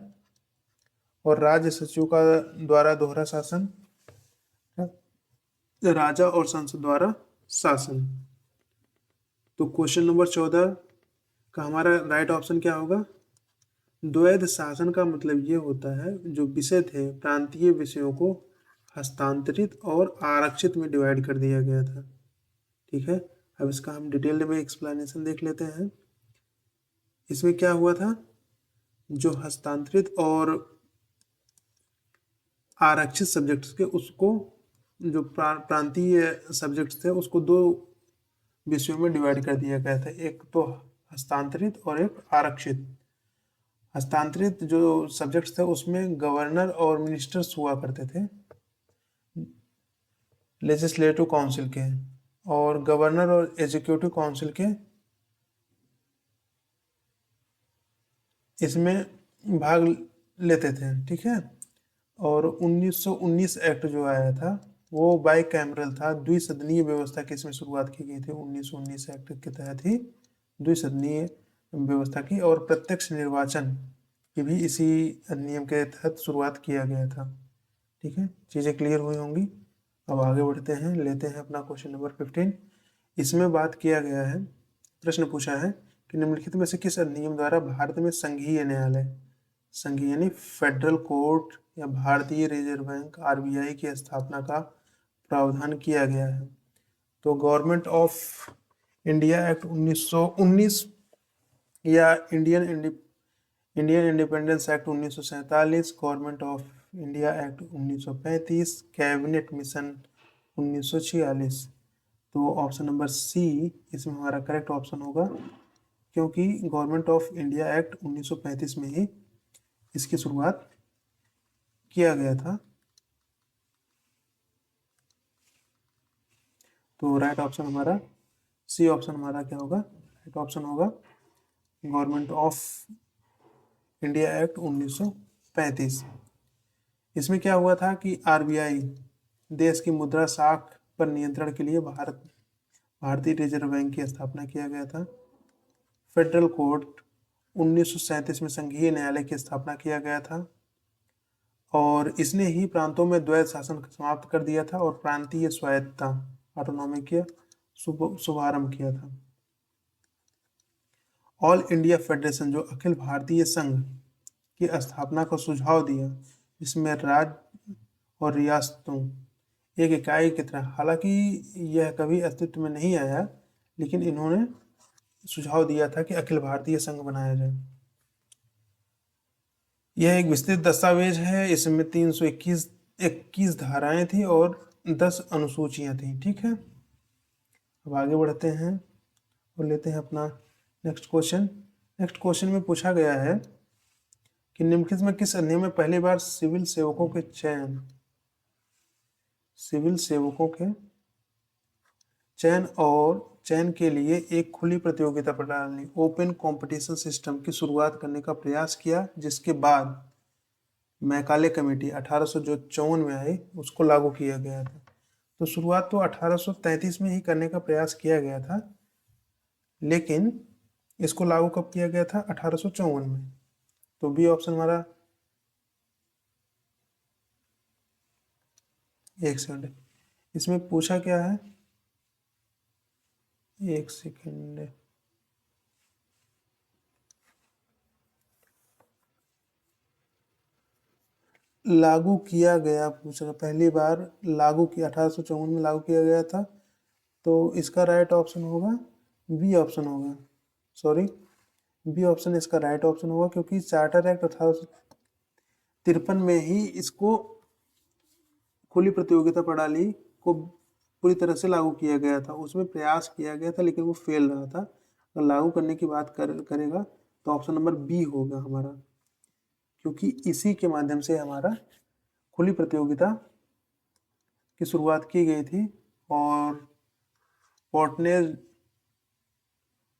और राज्य सचिव का द्वारा दोहरा शासन, राजा और संसद द्वारा शासन। तो क्वेश्चन नंबर 14 का हमारा राइट ऑप्शन क्या होगा? द्वैध शासन का मतलब ये होता है, जो विषय थे प्रांतीय विषयों को हस्तांतरित और आरक्षित में डिवाइड कर दिया गया था। ठीक है, अब इसका हम डिटेल में एक्सप्लेनेशन देख लेते हैं। इसमें क्या हुआ था, जो हस्तांतरित और आरक्षित सब्जेक्ट्स के, उसको जो प्रांतीय सब्जेक्ट्स थे उसको दो विषयों में डिवाइड कर दिया गया था, एक तो हस्तांतरित और एक आरक्षित। हस्तांतरित जो सब्जेक्ट्स थे उसमें गवर्नर और मिनिस्टर्स हुआ करते थे लेजिस्लेटिव काउंसिल के, और गवर्नर और एग्जीक्यूटिव काउंसिल के इसमें भाग लेते थे। ठीक है, और 1919 एक्ट जो आया था वो बाई कैमरल था, द्विसदनीय व्यवस्था की इसमें शुरुआत की गई थी। 1919 एक्ट के तहत ही द्विसदनीय व्यवस्था की, और प्रत्यक्ष निर्वाचन की भी इसी नियम के तहत शुरुआत किया गया था। ठीक है, चीज़ें क्लियर हुई होंगी। अब आगे बढ़ते हैं, लेते हैं अपना क्वेश्चन नंबर 15। इसमें बात किया गया है, प्रश्न पूछा है कि निम्नलिखित में से किस अधिनियम द्वारा भारत में संघीय न्यायालय, संघीय यानी फेडरल कोर्ट या भारतीय रिजर्व बैंक आरबीआई की स्थापना का प्रावधान किया गया है? तो गवर्नमेंट ऑफ इंडिया एक्ट 1919 या Indian independence act 1947, government of India act 1935, cabinet mission 1946। तो ऑप्शन नंबर सी इसमें हमारा करेक्ट ऑप्शन होगा, क्योंकि गवर्नमेंट ऑफ इंडिया एक्ट 1935 में ही इसकी शुरुआत किया गया था। तो राइट ऑप्शन हमारा सी ऑप्शन हमारा क्या होगा? राइट ऑप्शन होगा गवर्नमेंट ऑफ इंडिया एक्ट 1935। इसमें क्या हुआ था कि आरबीआई देश की मुद्रा साख पर नियंत्रण के लिए भारतीय रिजर्व बैंक की स्थापना किया गया था। फेडरल कोर्ट 1937 में संघीय न्यायालय की स्थापना किया गया था, और इसने ही प्रांतों में द्वैध शासन समाप्त कर दिया था और प्रांतीय स्वायत्तता ऑटोनॉमी का शुभारंभ किया था। ऑल इंडिया फेडरेशन जो अखिल भारतीय संघ की स्थापना का सुझाव दिया, जिसमें राज्य और रियासतों एक इकाई की तरह, हालांकि यह कभी अस्तित्व में नहीं आया, लेकिन इन्होंने सुझाव दिया था कि अखिल भारतीय संघ बनाया जाए। यह एक विस्तृत दस्तावेज है, इसमें 321 धाराएं थी और 10 अनुसूचियां थी। ठीक है, अब आगे बढ़ते हैं और लेते हैं अपना नेक्स्ट क्वेश्चन। नेक्स्ट क्वेश्चन में पूछा गया है कि निम्नलिखित में किस अधिनियम में पहली बार सिविल सेवकों के चयन के लिए एक खुली प्रतियोगिता प्रणाली ओपन कंपटीशन सिस्टम की शुरुआत करने का प्रयास किया, जिसके बाद मैकाले कमेटी 1854 में आई, उसको लागू किया गया था। तो शुरुआत तो 1833 में ही करने का प्रयास किया गया था, लेकिन इसको लागू कब किया गया था? 1854 में। तो बी ऑप्शन हमारा, एक सेकंड, इसमें पूछा क्या है, एक सेकंड, लागू किया गया पूछ रहा, पहली बार लागू किया 1854 में लागू किया गया था। तो इसका राइट ऑप्शन होगा बी ऑप्शन होगा, सॉरी, बी ऑप्शन इसका राइट ऑप्शन होगा, क्योंकि चार्टर एक्ट 1853 में ही इसको खुली प्रतियोगिता प्रणाली को पूरी तरह से लागू किया गया था। उसमें प्रयास किया गया था लेकिन वो फेल रहा था। अगर लागू करने की बात करेगा तो ऑप्शन नंबर बी होगा हमारा, क्योंकि इसी के माध्यम से हमारा खुली प्रतियोगिता की शुरुआत की गई थी और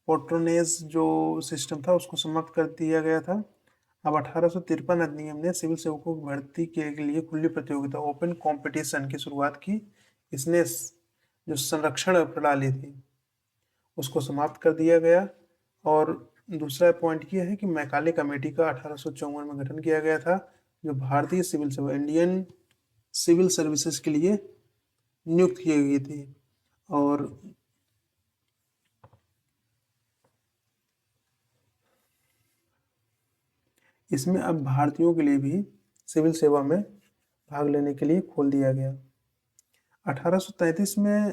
पोर्टनेज जो सिस्टम था उसको समाप्त कर दिया गया था। अब 1853 अधिनियम ने सिविल सेवकों की भर्ती के लिए खुली प्रतियोगिता ओपन कंपटीशन की शुरुआत की। इसने जो संरक्षण प्रणाली थी उसको समाप्त कर दिया गया। और दूसरा पॉइंट ये है कि मैकाले कमेटी का 1854 में गठन किया गया था, जो भारतीय सिविल सेवा इंडियन सिविल सर्विसेज के लिए नियुक्त की गई थी। और इसमें अब भारतीयों के लिए भी सिविल सेवा में भाग लेने के लिए खोल दिया गया। 1833 में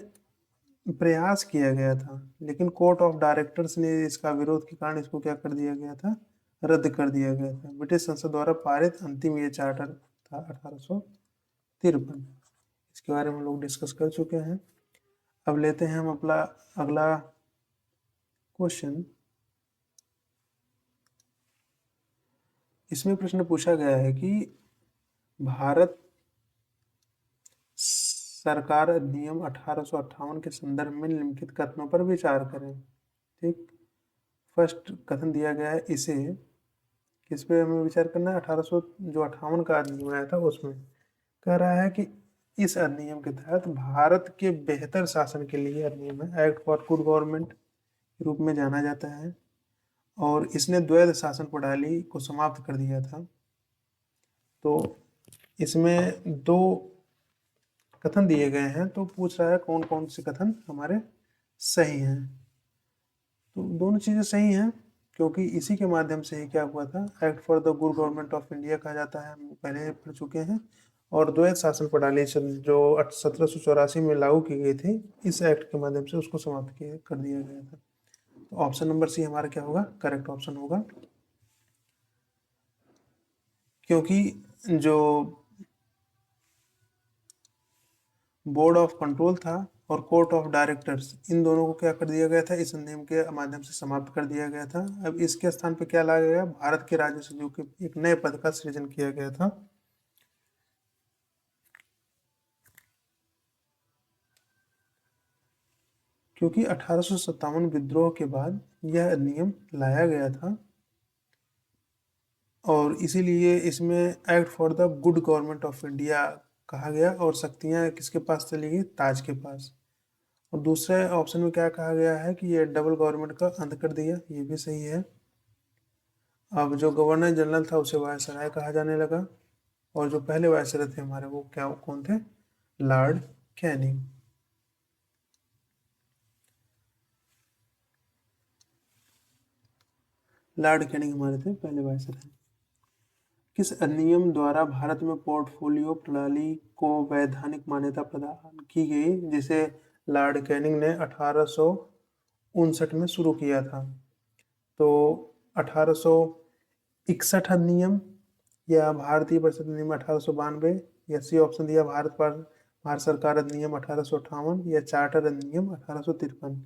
प्रयास किया गया था, लेकिन कोर्ट ऑफ डायरेक्टर्स ने इसका विरोध के कारण इसको क्या कर दिया गया था, रद्द कर दिया गया था। ब्रिटिश संसद द्वारा पारित अंतिम ये चार्टर था 1853। इसके बारे में हम लोग डिस्कस कर चुके हैं। अब लेते हैं हम अपना अगला क्वेश्चन। इसमें प्रश्न पूछा गया है कि भारत सरकार अधिनियम 1858 के संदर्भ में निम्नलिखित कथनों पर विचार करें। ठीक, फर्स्ट कथन दिया गया है, इसे किस पे हमें विचार करना है, 1800 जो 58 का अधिनियम आया था उसमें कह रहा है कि इस अधिनियम के तहत भारत के बेहतर शासन के लिए अधिनियम है, एक्ट फॉर गुड गवर्नमेंट के रूप में जाना जाता है, और इसने द्वैध शासन प्रणाली को समाप्त कर दिया था। तो इसमें दो कथन दिए गए हैं, तो पूछ रहा है कौन कौन से कथन हमारे सही हैं। तो दोनों चीज़ें सही हैं, क्योंकि इसी के माध्यम से ही क्या हुआ था, act for the good government of India कहा जाता है, हम पहले पढ़ चुके हैं। और द्वैध शासन प्रणाली जो 1784 में लागू की गई थी, इस एक्ट के माध्यम से उसको समाप्त कर दिया गया था। तो ऑप्शन नंबर सी हमारा क्या होगा, करेक्ट ऑप्शन होगा। क्योंकि जो बोर्ड ऑफ कंट्रोल था और कोर्ट ऑफ डायरेक्टर्स, इन दोनों को क्या कर दिया गया था, इस अधिनियम के माध्यम से समाप्त कर दिया गया था। अब इसके स्थान पर क्या लाया गया, भारत के राज्य सचिव के एक नए पद का सृजन किया गया था। क्योंकि 1857 विद्रोह के बाद यह अधिनियम लाया गया था, और इसीलिए इसमें act for the good government of India कहा गया, और शक्तियां किसके पास चली गई, ताज के पास। और दूसरे ऑप्शन में क्या कहा गया है कि ये डबल गवर्नमेंट का अंत कर दिया, ये भी सही है। अब जो गवर्नर जनरल था उसे वायसराय कहा जाने लगा, और जो पहले वायसराय थे हमारे वो क्या कौन थे, लॉर्ड कैनिंग। लॉर्ड कैनिंग हमारे थे पहले वायसराय। किस अधिनियम द्वारा भारत में पोर्टफोलियो प्रणाली को वैधानिक मान्यता प्रदान की गई, जिसे लॉर्ड कैनिंग ने 1859 में शुरू किया था? तो 1861 अधिनियम, या भारतीय परिषद अधिनियम 1892, या सी ऑप्शन दिया भारत सरकार अधिनियम 1858, या चार्टर अधिनियम 1853।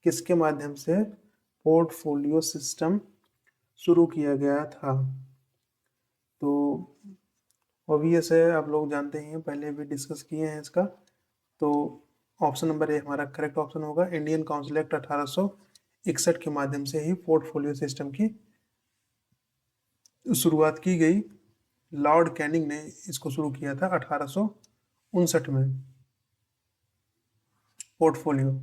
किसके माध्यम से पोर्टफोलियो सिस्टम शुरू किया गया था? तो ऑब्वियस है, आप लोग जानते ही हैं, पहले भी डिस्कस किए हैं इसका। तो ऑप्शन नंबर ए हमारा करेक्ट ऑप्शन होगा। इंडियन काउंसिल एक्ट 1861 के माध्यम से ही पोर्टफोलियो सिस्टम की शुरुआत की गई। लॉर्ड कैनिंग ने इसको शुरू किया था 1859 में, पोर्टफोलियो,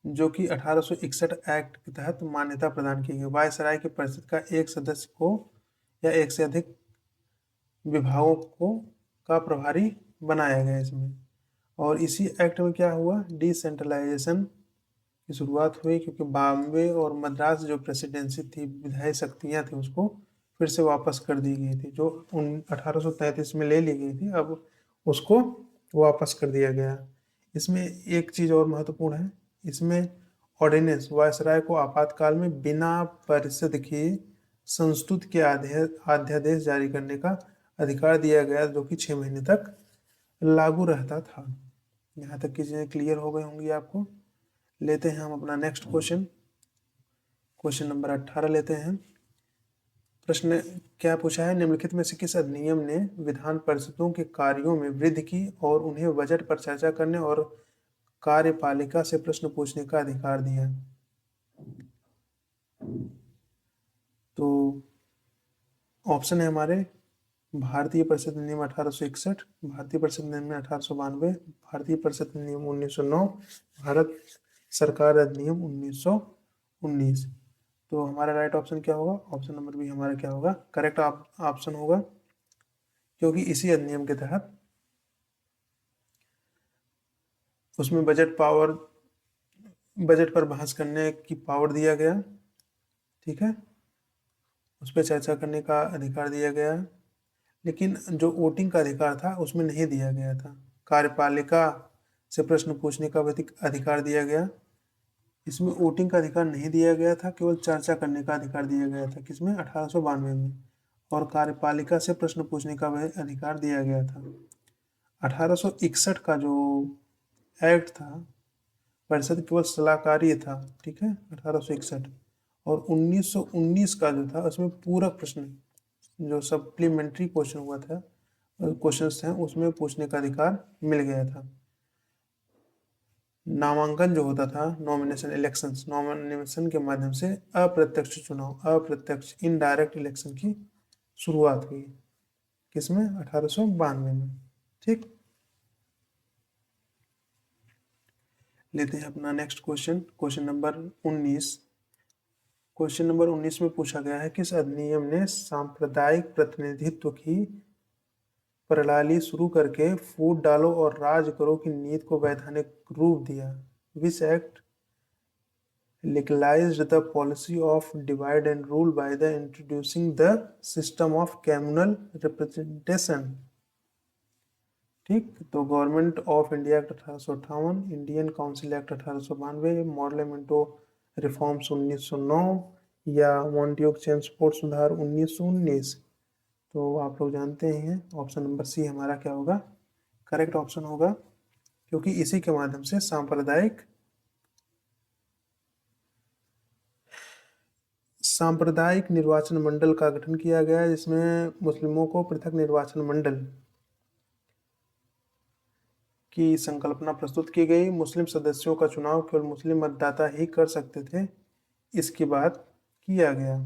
जो कि 1861 एक्ट के तहत मान्यता प्रदान की गई। वायसराय की परिषद का एक सदस्य को या एक से अधिक विभागों को का प्रभारी बनाया गया इसमें। और इसी एक्ट में क्या हुआ, डिसेंट्रलाइजेशन की शुरुआत हुई, क्योंकि बॉम्बे और मद्रास जो प्रेसिडेंसी थी, विधायी शक्तियाँ थी, उसको फिर से वापस कर दी गई थी, जो 1833 में ले ली गई थी, अब उसको वापस कर दिया गया। इसमें एक चीज़ और महत्वपूर्ण है, इसमें ऑर्डिनेंस वायसराय को आपातकाल में बिना परिषद की संस्तुति के अध्यादेश जारी करने का अधिकार दिया गया, जो कि 6 महीने तक लागू रहता था। यहाँ तक की चीज़ें क्लियर हो गई होंगी आपको। लेते हैं हम अपना नेक्स्ट क्वेश्चन, क्वेश्चन नंबर 18 लेते हैं। प्रश्न क्या पूछा है, निम्नलिखित में से किस अधिनियम ने विधान परिषदों के कार्यों में वृद्धि की और उन्हें बजट पर चर्चा करने और कार्यपालिका से प्रश्न पूछने का अधिकार दिया? तो ऑप्शन है हमारे भारतीय परिषद अधिनियम 1861, भारतीय परिषद अधिनियम 1892, भारतीय परिषद अधिनियम 1909, भारत सरकार अधिनियम 1919। तो हमारा राइट ऑप्शन क्या होगा? ऑप्शन नंबर बी हमारा क्या होगा? करेक्ट ऑप्शन होगा, क्योंकि इसी अधिनियम के तहत उसमें बजट पर बहस करने की पावर दिया गया, ठीक है, उस पर चर्चा करने का अधिकार दिया गया, लेकिन जो वोटिंग का अधिकार था उसमें नहीं दिया गया था। कार्यपालिका से प्रश्न पूछने का अधिकार दिया गया, इसमें वोटिंग का अधिकार नहीं दिया गया था, केवल चर्चा करने का अधिकार दिया गया था। किसमें? 1892 में। और कार्यपालिका से प्रश्न पूछने का वह अधिकार दिया गया था। 1861 का जो एक्ट था, परिषद केवल सलाहकारी था, ठीक है, 1861। और 1919 का जो था उसमें पूरक प्रश्न, जो सप्लीमेंट्री क्वेश्चन हुआ था, क्वेश्चंस थे, उसमें पूछने का अधिकार मिल गया था। नामांकन जो होता था, नॉमिनेशन के माध्यम से अप्रत्यक्ष चुनाव, अप्रत्यक्ष इनडायरेक्ट इलेक्शन की शुरुआत हुई। किसमें? 1892 में। ठीक, लेते हैं अपना next question, question number 19। Question number 19 में पूछा गया है, किस अधिनियम ने सांप्रदायिक प्रतिनिधित्व की प्रणाली शुरू करके फूट डालो और राज करो की नीति को वैधानिक रूप दिया? Which act legalized the policy of divide and rule by the introducing the system of communal representation? ठीक, तो government of India act 1858, Indian council act 1892, Morley Minto reforms 1909 या मॉन्ट्यूक चेम्सफोर्ड सुधार 1919। तो आप लोग जानते ही हैं, ऑप्शन नंबर सी हमारा क्या होगा? करेक्ट ऑप्शन होगा, क्योंकि इसी के माध्यम से सांप्रदायिक निर्वाचन मंडल का गठन किया गया, जिसमें मुस्लिमों को पृथक निर्वाचन मंडल की संकल्पना प्रस्तुत की गई। मुस्लिम सदस्यों का चुनाव केवल मुस्लिम मतदाता ही कर सकते थे, इसकी बात किया गया,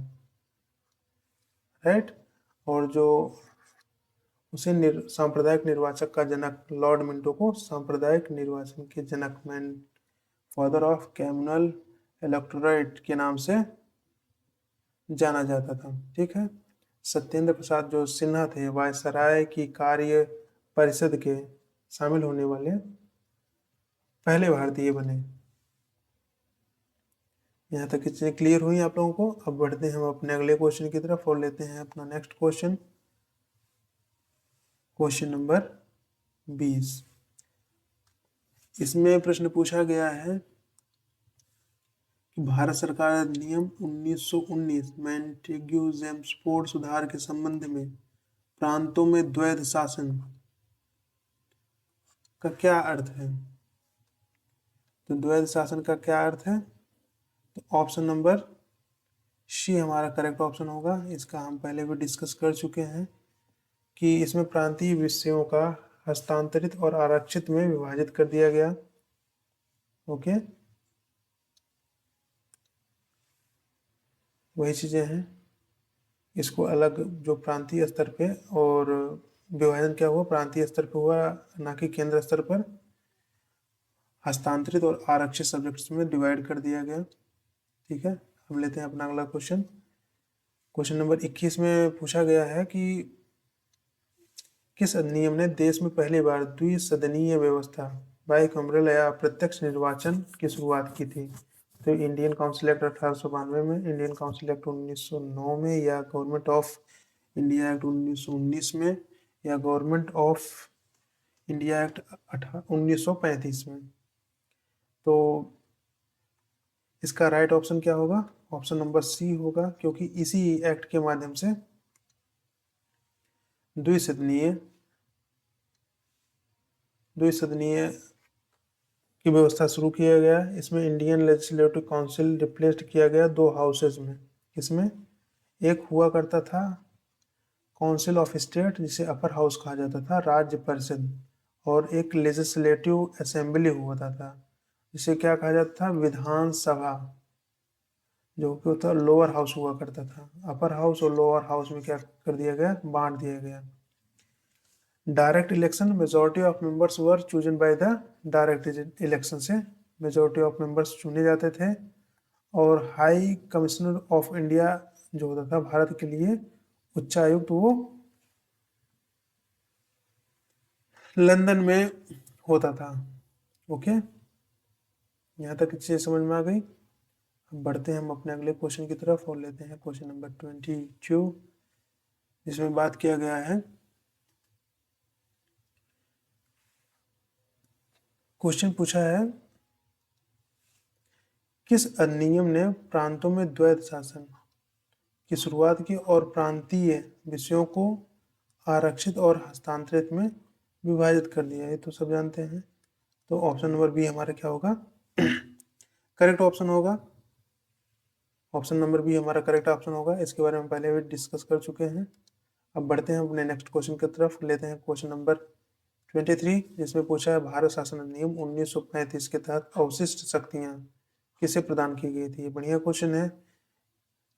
राइट। और जो उसे सांप्रदायिक निर्वाचक का जनक लॉर्ड मिंटो को सांप्रदायिक निर्वाचन के जनक, man father of communal electorate के नाम से जाना जाता था, ठीक है। सत्येंद्र प्रसाद जो सिन्हा थे, वायसराय की कार्य परिषद के शामिल होने वाले पहले भारतीय बने। यहाँ तक की चीजें क्लियर हुई आप लोगों को। अब बढ़ते हैं हम अपने अगले क्वेश्चन की तरफ और लेते हैं अपना नेक्स्ट क्वेश्चन, क्वेश्चन नंबर 20। इसमें प्रश्न पूछा गया है कि भारत सरकार अधिनियम 1919 मॉन्टेग्यू चेम्सफोर्ड सुधार के संबंध में प्रांतों में द्वैध शासन का क्या अर्थ है? तो द्वैध शासन का क्या अर्थ है? तो ऑप्शन नंबर सी हमारा करेक्ट ऑप्शन होगा। इसका हम पहले भी डिस्कस कर चुके हैं कि इसमें प्रांतीय विषयों का हस्तांतरित और आरक्षित में विभाजित कर दिया गया। ओके, वही चीजें हैं। इसको अलग जो प्रांतीय स्तर पे, और विभाजन क्या हुआ? प्रांतीय स्तर पे हुआ, ना कि केंद्र स्तर पर। हस्तांतरित और आरक्षित सब्जेक्ट्स में डिवाइड कर दिया गया, ठीक है। हम लेते हैं अपना अगला क्वेश्चन, क्वेश्चन नंबर 21 में पूछा गया है कि किस अधिनियम ने देश में पहली बार द्विसदनीय व्यवस्था, बाइकैमरल या प्रत्यक्ष निर्वाचन की शुरुआत की थी? तो इंडियन काउंसिल एक्ट 1892 में, इंडियन काउंसिल एक्ट 1909 में, या गवर्नमेंट ऑफ इंडिया एक्ट 1919 में, या गवर्नमेंट ऑफ इंडिया एक्ट 1935 में। तो इसका राइट ऑप्शन क्या होगा? ऑप्शन नंबर सी होगा, क्योंकि इसी एक्ट के माध्यम से द्विसदनीय की व्यवस्था शुरू किया गया। इसमें इंडियन लेजिस्लेटिव काउंसिल रिप्लेस्ड किया गया 2 हाउसेज में। इसमें एक हुआ करता था काउंसिल ऑफ स्टेट, जिसे अपर हाउस कहा जाता था, राज्य परिषद, और एक लेजिस्लेटिव असेंबली हुआ था, जिसे क्या कहा जाता था? विधानसभा, जो कि था लोअर हाउस हुआ करता था। अपर हाउस और लोअर हाउस में क्या कर दिया गया? बांट दिया गया। Direct election, majority of members were chosen by the direct election से मेजोरिटी ऑफ मेंबर्स चुने जाते थे। और हाई कमिश्नर ऑफ इंडिया जो होता था भारत के लिए उच्चायुक्त, वो लंदन में होता था। ओके, यहाँ तक चीज़ समझ में आ गई। अब बढ़ते हैं हम अपने अगले क्वेश्चन की तरफ और लेते हैं क्वेश्चन नंबर 22, जिसमें बात किया गया है। क्वेश्चन पूछा है, किस अधिनियम ने प्रांतों में द्वैध शासन की शुरुआत की और प्रांतीय विषयों को आरक्षित और हस्तांतरित में विभाजित कर दिया? ये तो सब जानते हैं। तो ऑप्शन नंबर बी हमारा क्या होगा? करेक्ट ऑप्शन होगा। ऑप्शन नंबर बी हमारा करेक्ट ऑप्शन होगा। इसके बारे में पहले भी डिस्कस कर चुके हैं। अब बढ़ते हैं अपने नेक्स्ट क्वेश्चन की तरफ, लेते हैं क्वेश्चन नंबर 23, जिसमें पूछा है भारत शासन अधिनियम 1935 के तहत अवशिष्ट शक्तियां किसे प्रदान की गई थी? बढ़िया क्वेश्चन है।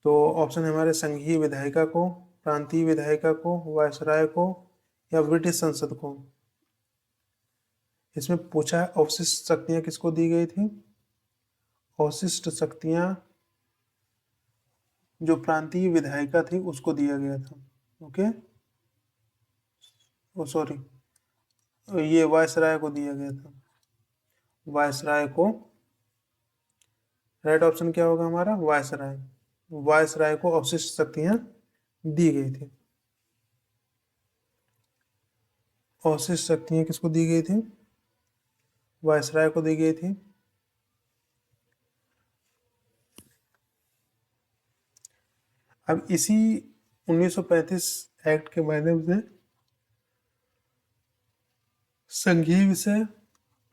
तो ऑप्शन है हमारे संघीय विधायिका को, प्रांतीय विधायिका को, वायसराय को, या ब्रिटिश संसद को। इसमें पूछा है अवशिष्ट शक्तियां किसको दी गई थी? अवशिष्ट शक्तियां जो प्रांतीय विधायिका थी उसको दिया गया था। ओके, ओ सॉरी, ये वायसराय को दिया गया था। वायसराय को, राइट ऑप्शन क्या होगा हमारा? वायसराय। वायसराय को अवशिष्ट शक्तियां दी गई थी। अवशिष्ट शक्तियां किसको दी गई थी? वायसराय को दी गई थी। अब इसी 1935 एक्ट के माध्यम से संघीय विषय,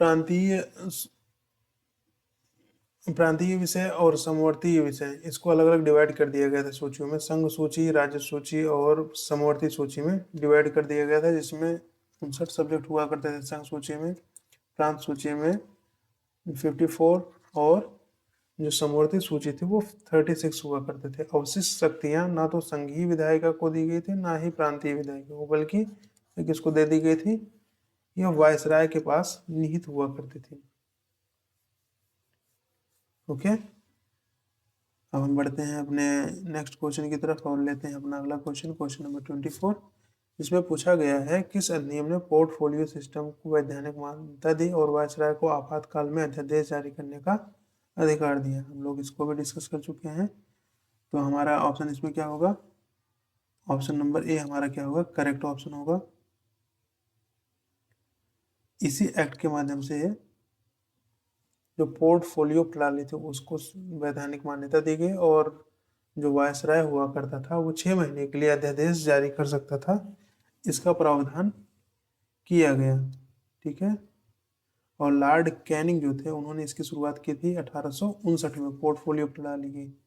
प्रांतीय प्रांतीय विषय और समवर्ती विषय, इसको अलग अलग डिवाइड कर दिया गया था सूचियों में। संघ सूची, राज्य सूची और समवर्ती सूची में डिवाइड कर दिया गया था, जिसमें 59 सब्जेक्ट हुआ करते थे संघ सूची में। प्रांत सूची में 54 और जो समवर्ती सूची थी वो 36 हुआ करते थे। अवशिष्ट शक्तियां ना तो संघीय विधायिका को दी गई थी ना ही प्रांतीय विधायिका को, बल्कि किसको दे दी गई थी? यह वायसराय के पास निहित हुआ करती थी। ओके, अब हम बढ़ते हैं अपने नेक्स्ट क्वेश्चन की तरफ और लेते हैं अपना अगला क्वेश्चन, क्वेश्चन नंबर 24, जिसमें पूछा गया है किस अधिनियम ने पोर्टफोलियो सिस्टम को वैधानिक मान्यता दी और वायसराय को आपातकाल में अध्यादेश जारी करने का अधिकार दिया? हम लोग इसको भी डिस्कस कर चुके हैं। तो हमारा ऑप्शन इसमें क्या होगा? ऑप्शन नंबर ए हमारा क्या होगा? करेक्ट ऑप्शन होगा। इसी एक्ट के माध्यम से जो पोर्टफोलियो प्रणाली थी उसको वैधानिक मान्यता दी गई और जो वायसराय हुआ करता था वो 6 महीने के लिए अध्यादेश जारी कर सकता था, इसका प्रावधान किया गया। ठीक है, और लॉर्ड कैनिंग जो थे उन्होंने इसकी शुरुआत की थी 1859 में पोर्टफोलियो प्रणाली की।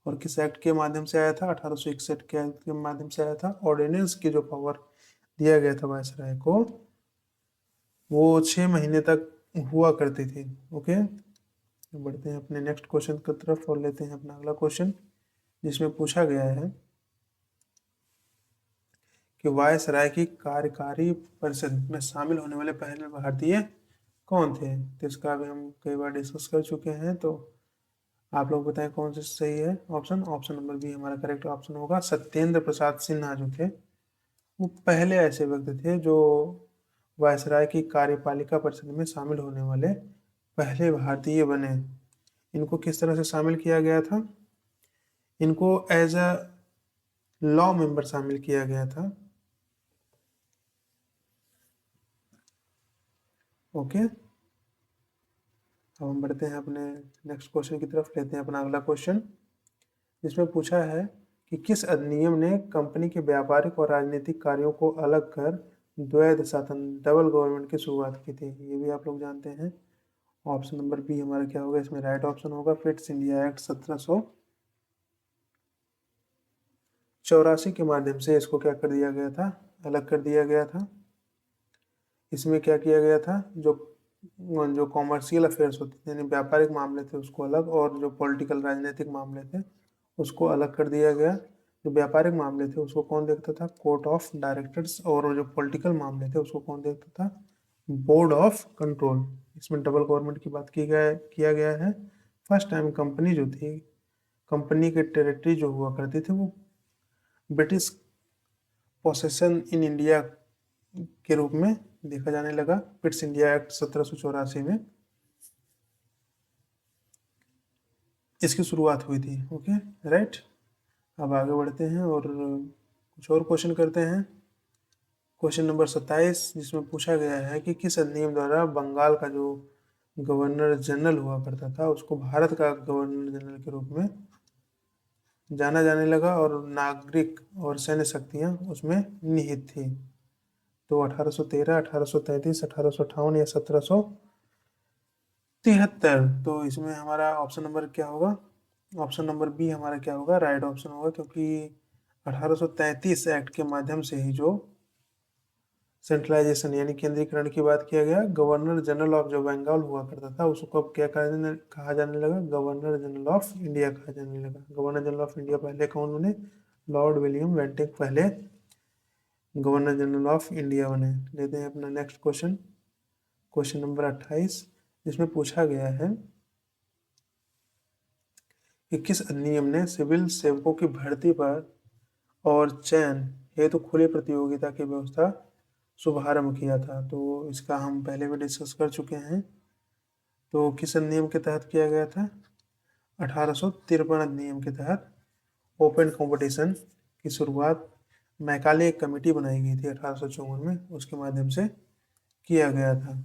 और किस एक्ट के माध्यम से आया था? 1861 के एक्ट के माध्यम से आया था। ऑर्डिनेंस की जो पावर दिया गया था वायसराय को, वो 6 महीने तक हुआ करती थी। ओके, बढ़ते हैं अपने नेक्स्ट क्वेश्चन की तरफ और लेते हैं अपना अगला क्वेश्चन, जिसमें पूछा गया है कि वायसराय की कार्यकारी परिषद में शामिल होने वाले पहले भारतीय कौन थे? तो इसका भी हम कई बार डिस्कस कर चुके हैं। तो आप लोग बताएं कौन सा सही है ऑप्शन? ऑप्शन नंबर बी हमारा करेक्ट ऑप्शन होगा। सत्येंद्र प्रसाद सिन्हा जो थे वो पहले ऐसे व्यक्ति थे जो वायसराय की कार्यपालिका परिषद में शामिल होने वाले पहले भारतीय बने। इनको किस तरह से शामिल किया गया था? इनको एज अ लॉ मेंबर शामिल किया गया था। ओके, अब हम बढ़ते हैं अपने नेक्स्ट क्वेश्चन की तरफ, लेते हैं अपना अगला क्वेश्चन, जिसमें पूछा है कि किस अधिनियम ने कंपनी के व्यापारिक और राजनीतिक कार्यों को अलग कर द्वैध शासन, डबल गवर्नमेंट की शुरुआत की थी? ये भी आप लोग जानते हैं। ऑप्शन नंबर बी हमारा क्या होगा? इसमें राइट ऑप्शन होगा फिट्स इंडिया एक्ट 1784 के माध्यम से इसको क्या कर दिया गया था? अलग कर दिया गया था। इसमें क्या किया गया था? जो जो कॉमर्शियल अफेयर्स होते थे यानी व्यापारिक मामले थे उसको अलग, और जो पॉलिटिकल राजनीतिक मामले थे उसको अलग कर दिया गया। जो व्यापारिक मामले थे उसको कौन देखता था? Court of directors. और जो पॉलिटिकल मामले थे उसको कौन देखता था? Board of control. इसमें डबल गवर्नमेंट की बात किया गया है। फर्स्ट टाइम कंपनी जो थी, कंपनी के टेरिटरी जो हुआ करती थी वो ब्रिटिश पोसेशन इन इंडिया के रूप में देखा जाने लगा। पिट्स इंडिया एक्ट 1784 में इसकी शुरुआत हुई थी। Okay, right. अब आगे बढ़ते हैं और कुछ और क्वेश्चन करते हैं। क्वेश्चन नंबर 27, जिसमें पूछा गया है कि किस अधिनियम द्वारा बंगाल का जो गवर्नर जनरल हुआ करता था उसको भारत का गवर्नर जनरल के रूप में जाना जाने लगा और नागरिक और सैन्य शक्तियां उसमें निहित थी। तो 1813, 1833, 1858 या 1773। तो इसमें हमारा ऑप्शन नंबर क्या होगा? ऑप्शन नंबर बी हमारा क्या होगा? राइट ऑप्शन होगा, क्योंकि 1833 एक्ट के माध्यम से ही जो सेंट्रलाइजेशन यानी केंद्रीकरण की बात किया गया, गवर्नर जनरल ऑफ जो बंगाल हुआ करता था उसको अब क्या कहा जाने लगा? गवर्नर जनरल ऑफ इंडिया कहा जाने लगा। गवर्नर जनरल ऑफ इंडिया पहले कौन बने? लॉर्ड विलियम बेंटिक पहले गवर्नर जनरल ऑफ इंडिया बने। लेते हैं अपना नेक्स्ट क्वेश्चन, क्वेश्चन नंबर 28, जिसमें पूछा गया है कि किस अधिनियम ने सिविल सेवकों की भर्ती पर और चयन हेतु खुली प्रतियोगिता की व्यवस्था शुभारंभ किया था? तो इसका हम पहले भी डिस्कस कर चुके हैं। तो किस अधिनियम के तहत किया गया था? 1853 अधिनियम के तहत ओपन कंपटीशन की शुरुआत मैकाले एक कमेटी बनाई गई थी 1854 में, उसके माध्यम से किया गया था।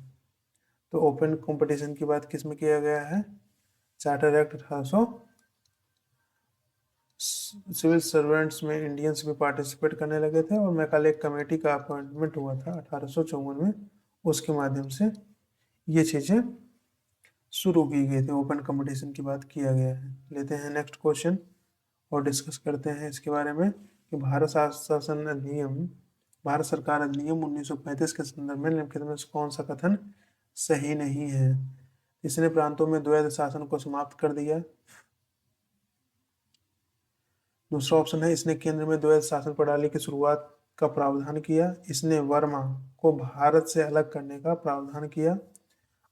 तो ओपन कंपटीशन की बात किस में किया गया है? Charter act 1800। सिविल सर्वेंट्स में इंडियंस भी पार्टिसिपेट करने लगे थे और मैकाले कमेटी का अपॉइंटमेंट हुआ था 1854 में, उसके माध्यम से ये चीज़ें शुरू की गई थी। ओपन कंपटीशन की बात किया गया है। लेते हैं नेक्स्ट क्वेश्चन और डिस्कस करते हैं इसके बारे में कि भारत सरकार अधिनियम 1935 के संदर्भ में निम्नलिखित में से कौन सा कथन सही नहीं है? इसने प्रांतों में द्वैध शासन को समाप्त कर दिया। दूसरा ऑप्शन है इसने केंद्र में द्वैध शासन प्रणाली की शुरुआत का प्रावधान किया। इसने वर्मा को भारत से अलग करने का प्रावधान किया।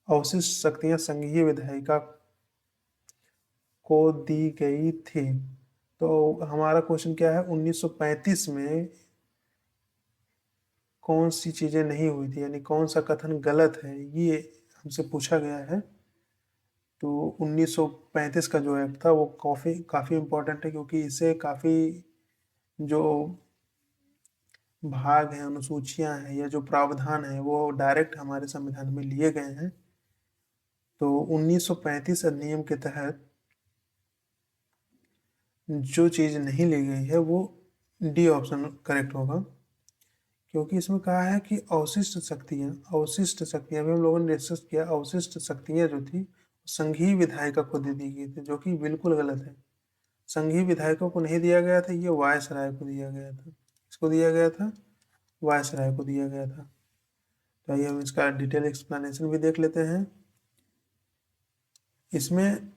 अवशिष्ट शक्तियां संघीय विधायिका को दी गई थी। तो हमारा क्वेश्चन क्या है? 1935 में कौन सी चीजें नहीं हुई थी, यानी कौन सा कथन गलत है, ये हमसे पूछा गया है। तो 1935 का जो एक्ट था वो काफ़ी काफ़ी इम्पोर्टेंट है, क्योंकि इससे काफ़ी जो भाग हैं, अनुसूचियां हैं या जो प्रावधान है वो डायरेक्ट हमारे संविधान में लिए गए हैं। तो 1935 अधिनियम के तहत जो चीज़ नहीं ली गई है वो डी ऑप्शन करेक्ट होगा, क्योंकि इसमें कहा है कि अवशिष्ट शक्तियां भी हम लोगों ने डिस्कस किया। अवशिष्ट शक्तियां जो थी संघीय विधायिका को दे दी गई थी, जो कि बिल्कुल गलत है। संघीय विधायकों को नहीं दिया गया था, ये वायसराय को दिया गया था। किसको दिया गया था? वायसराय को दिया गया था। तो आइए हम इसका डिटेल एक्सप्लेनेशन भी देख लेते हैं। इसमें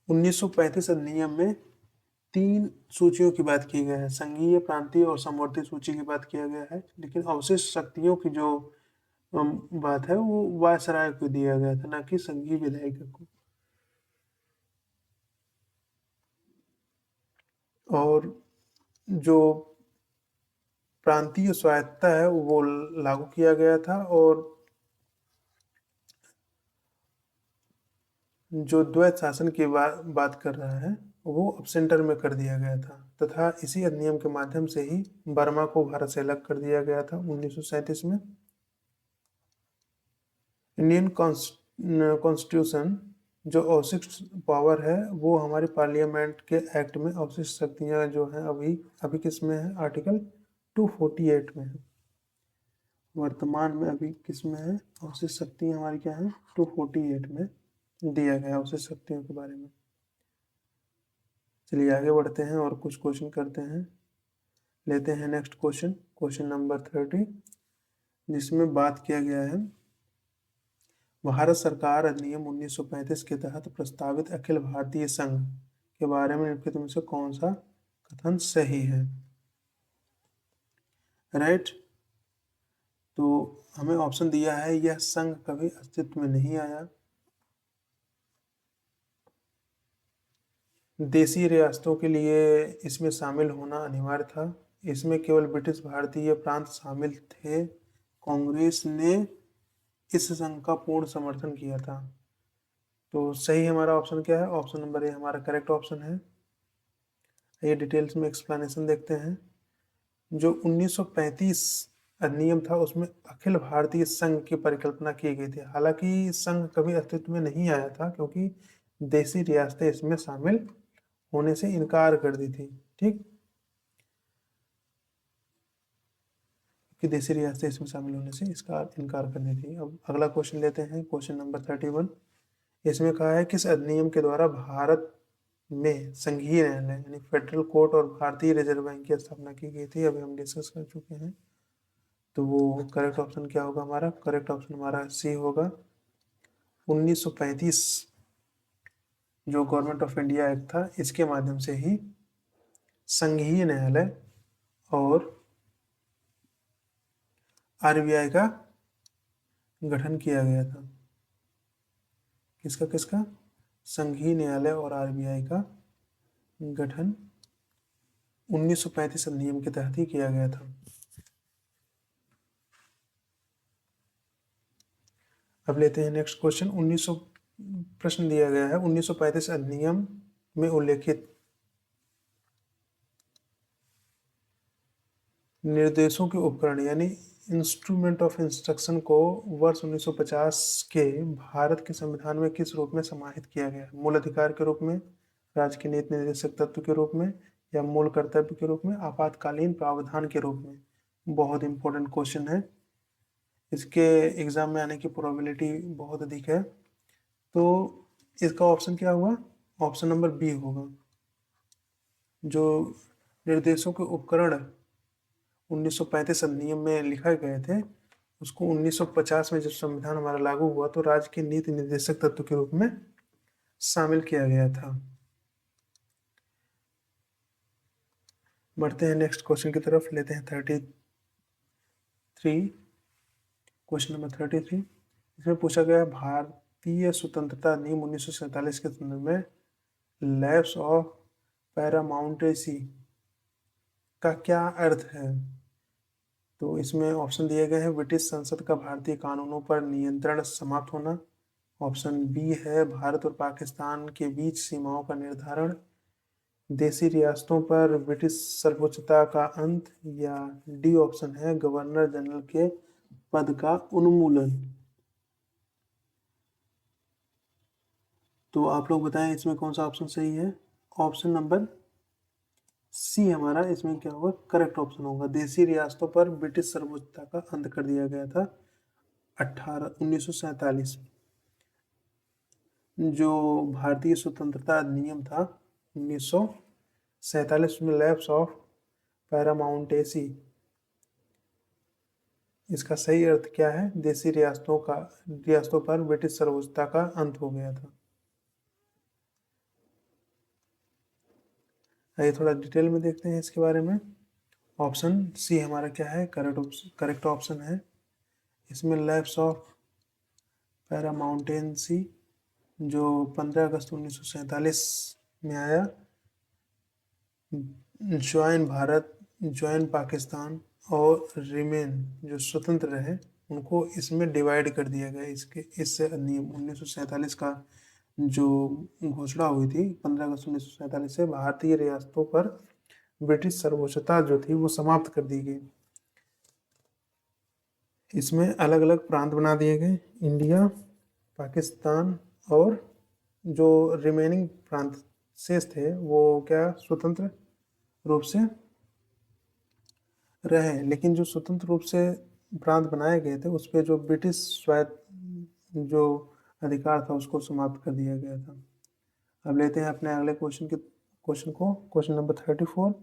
1935 अधिनियम में 3 सूचियों की बात की गई है, संघीय, प्रांतीय और समवर्ती सूची की बात किया गया है। लेकिन अवशिष्ट शक्तियों की जो बात है वो वायसराय को दिया गया था, ना कि संघीय विधायिका को। और जो प्रांतीय स्वायत्तता है वो लागू किया गया था, और जो द्वैत शासन की बात कर रहा है वो अब सेंटर में कर दिया गया था, तथा इसी अधिनियम के माध्यम से ही बर्मा को भारत से अलग कर दिया गया था 1937 में। इंडियन कॉन्स्टिट्यूशन जो अवशिष्ट पावर है वो हमारी पार्लियामेंट के एक्ट में अवशिष्ट शक्तियां जो हैं अभी अभी किस में है? आर्टिकल 248 में है। वर्तमान में अभी किस में है? अवशिष्ट शक्तियां हमारी क्या है? 248 में दिया गया अवशिष्ट शक्तियों के बारे में। चलिए आगे बढ़ते हैं और कुछ क्वेश्चन करते हैं। लेते हैं नेक्स्ट क्वेश्चन, क्वेश्चन नंबर 30, जिसमें बात किया गया है भारत सरकार अधिनियम 1935 के तहत प्रस्तावित अखिल भारतीय संघ के बारे में निम्नलिखित में से कौन सा कथन सही है। राइट। तो हमें ऑप्शन दिया है यह संघ कभी अस्तित्व में नहीं आया। देशी रियासतों के लिए इसमें शामिल होना अनिवार्य था। इसमें केवल ब्रिटिश भारतीय प्रांत शामिल थे। कांग्रेस ने इस संघ का पूर्ण समर्थन किया था। तो सही हमारा ऑप्शन क्या है? ऑप्शन नंबर ए हमारा करेक्ट ऑप्शन है। ये डिटेल्स में एक्सप्लेनेशन देखते हैं। जो 1935 अधिनियम था उसमें अखिल भारतीय संघ की परिकल्पना की गई थी। हालांकि संघ कभी अस्तित्व में नहीं आया था क्योंकि देशी रियासतें इसमें शामिल होने से इनकार कर दी थी। ठीक, कि देशी रियासतें इसमें शामिल होने से इसका इनकार कर दी थी। अब अगला क्वेश्चन लेते हैं, क्वेश्चन नंबर 31। इसमें कहा है किस अधिनियम के द्वारा भारत में संघीय न्यायालय यानी फेडरल कोर्ट और भारतीय रिजर्व बैंक की स्थापना की गई थी? अभी हम डिस्कस कर चुके हैं। तो वो करेक्ट ऑप्शन क्या होगा हमारा? करेक्ट ऑप्शन हमारा सी होगा। 1935 जो गवर्नमेंट ऑफ इंडिया एक्ट था इसके माध्यम से ही संघीय न्यायालय और आरबीआई का गठन किया गया था। किसका किसका? संघीय न्यायालय और आरबीआई का गठन 1935 अधिनियम के तहत ही किया गया था। अब लेते हैं नेक्स्ट क्वेश्चन। 1900 प्रश्न दिया गया है 1935 अधिनियम में उल्लेखित निर्देशों के उपकरण यानी इंस्ट्रूमेंट ऑफ इंस्ट्रक्शन को वर्ष 1950 के भारत के संविधान में किस रूप में समाहित किया गया? मूल अधिकार के रूप में, राज्य के नीति निर्देशक तत्व के रूप में, या मूल कर्तव्य के रूप में, आपातकालीन प्रावधान के रूप में? बहुत इंपॉर्टेंट क्वेश्चन है, इसके एग्जाम में आने की प्रोबेबिलिटी बहुत अधिक है। तो इसका ऑप्शन क्या हुआ? ऑप्शन नंबर बी होगा। जो निर्देशों के उपकरण 1935 अधिनियम में लिखा गए थे उसको 1950 में जब संविधान हमारा लागू हुआ तो राज्य के नीति निर्देशक तत्व के रूप में शामिल किया गया था। बढ़ते हैं नेक्स्ट क्वेश्चन की तरफ, लेते हैं 33। क्वेश्चन नंबर 33 इसमें पूछा गया भारतीय स्वतंत्रता अधिनियम 1947 के संदर्भ में लैप्स ऑफ पैरामाउंटेसी का क्या अर्थ है? तो इसमें ऑप्शन दिए गए हैं ब्रिटिश संसद का भारतीय कानूनों पर नियंत्रण समाप्त होना, ऑप्शन बी है भारत और पाकिस्तान के बीच सीमाओं का निर्धारण, देशी रियासतों पर ब्रिटिश सर्वोच्चता का अंत, या डी ऑप्शन है गवर्नर जनरल के पद का उन्मूलन। तो आप लोग बताएं इसमें कौन सा ऑप्शन सही है? ऑप्शन नंबर सी हमारा इसमें क्या होगा? करेक्ट ऑप्शन होगा। देशी रियासतों पर ब्रिटिश सर्वोच्चता का अंत कर दिया गया था 1947। जो भारतीय स्वतंत्रता अधिनियम था 1947 में लैप्स ऑफ पैरामाउंटेसी, इसका सही अर्थ क्या है? देशी रियासतों पर ब्रिटिश सर्वोच्चता का अंत हो गया था। आइए थोड़ा डिटेल में देखते हैं इसके बारे में। ऑप्शन सी हमारा क्या है? करेक्ट ऑप्शन है। इसमें लैप्स ऑफ पैरामाउंटेंसी जो 15 अगस्त 1947 में आया, ज्वाइन भारत, ज्वाइन पाकिस्तान और रिमेन जो स्वतंत्र रहे उनको इसमें डिवाइड कर दिया गया। इससे अधिनियम 1947 का जो घोषणा हुई थी 15 अगस्त 1947 से भारतीय रियासतों पर ब्रिटिश सर्वोच्चता जो थी वो समाप्त कर दी गई। इसमें अलग अलग प्रांत बना दिए गए, इंडिया, पाकिस्तान, और जो रिमेनिंग प्रांत शेष थे वो क्या स्वतंत्र रूप से रहे। लेकिन जो स्वतंत्र रूप से प्रांत बनाए गए थे उस पर जो ब्रिटिश स्वायत्त जो अधिकार था उसको समाप्त कर दिया गया था। अब लेते हैं अपने अगले क्वेश्चन नंबर 34,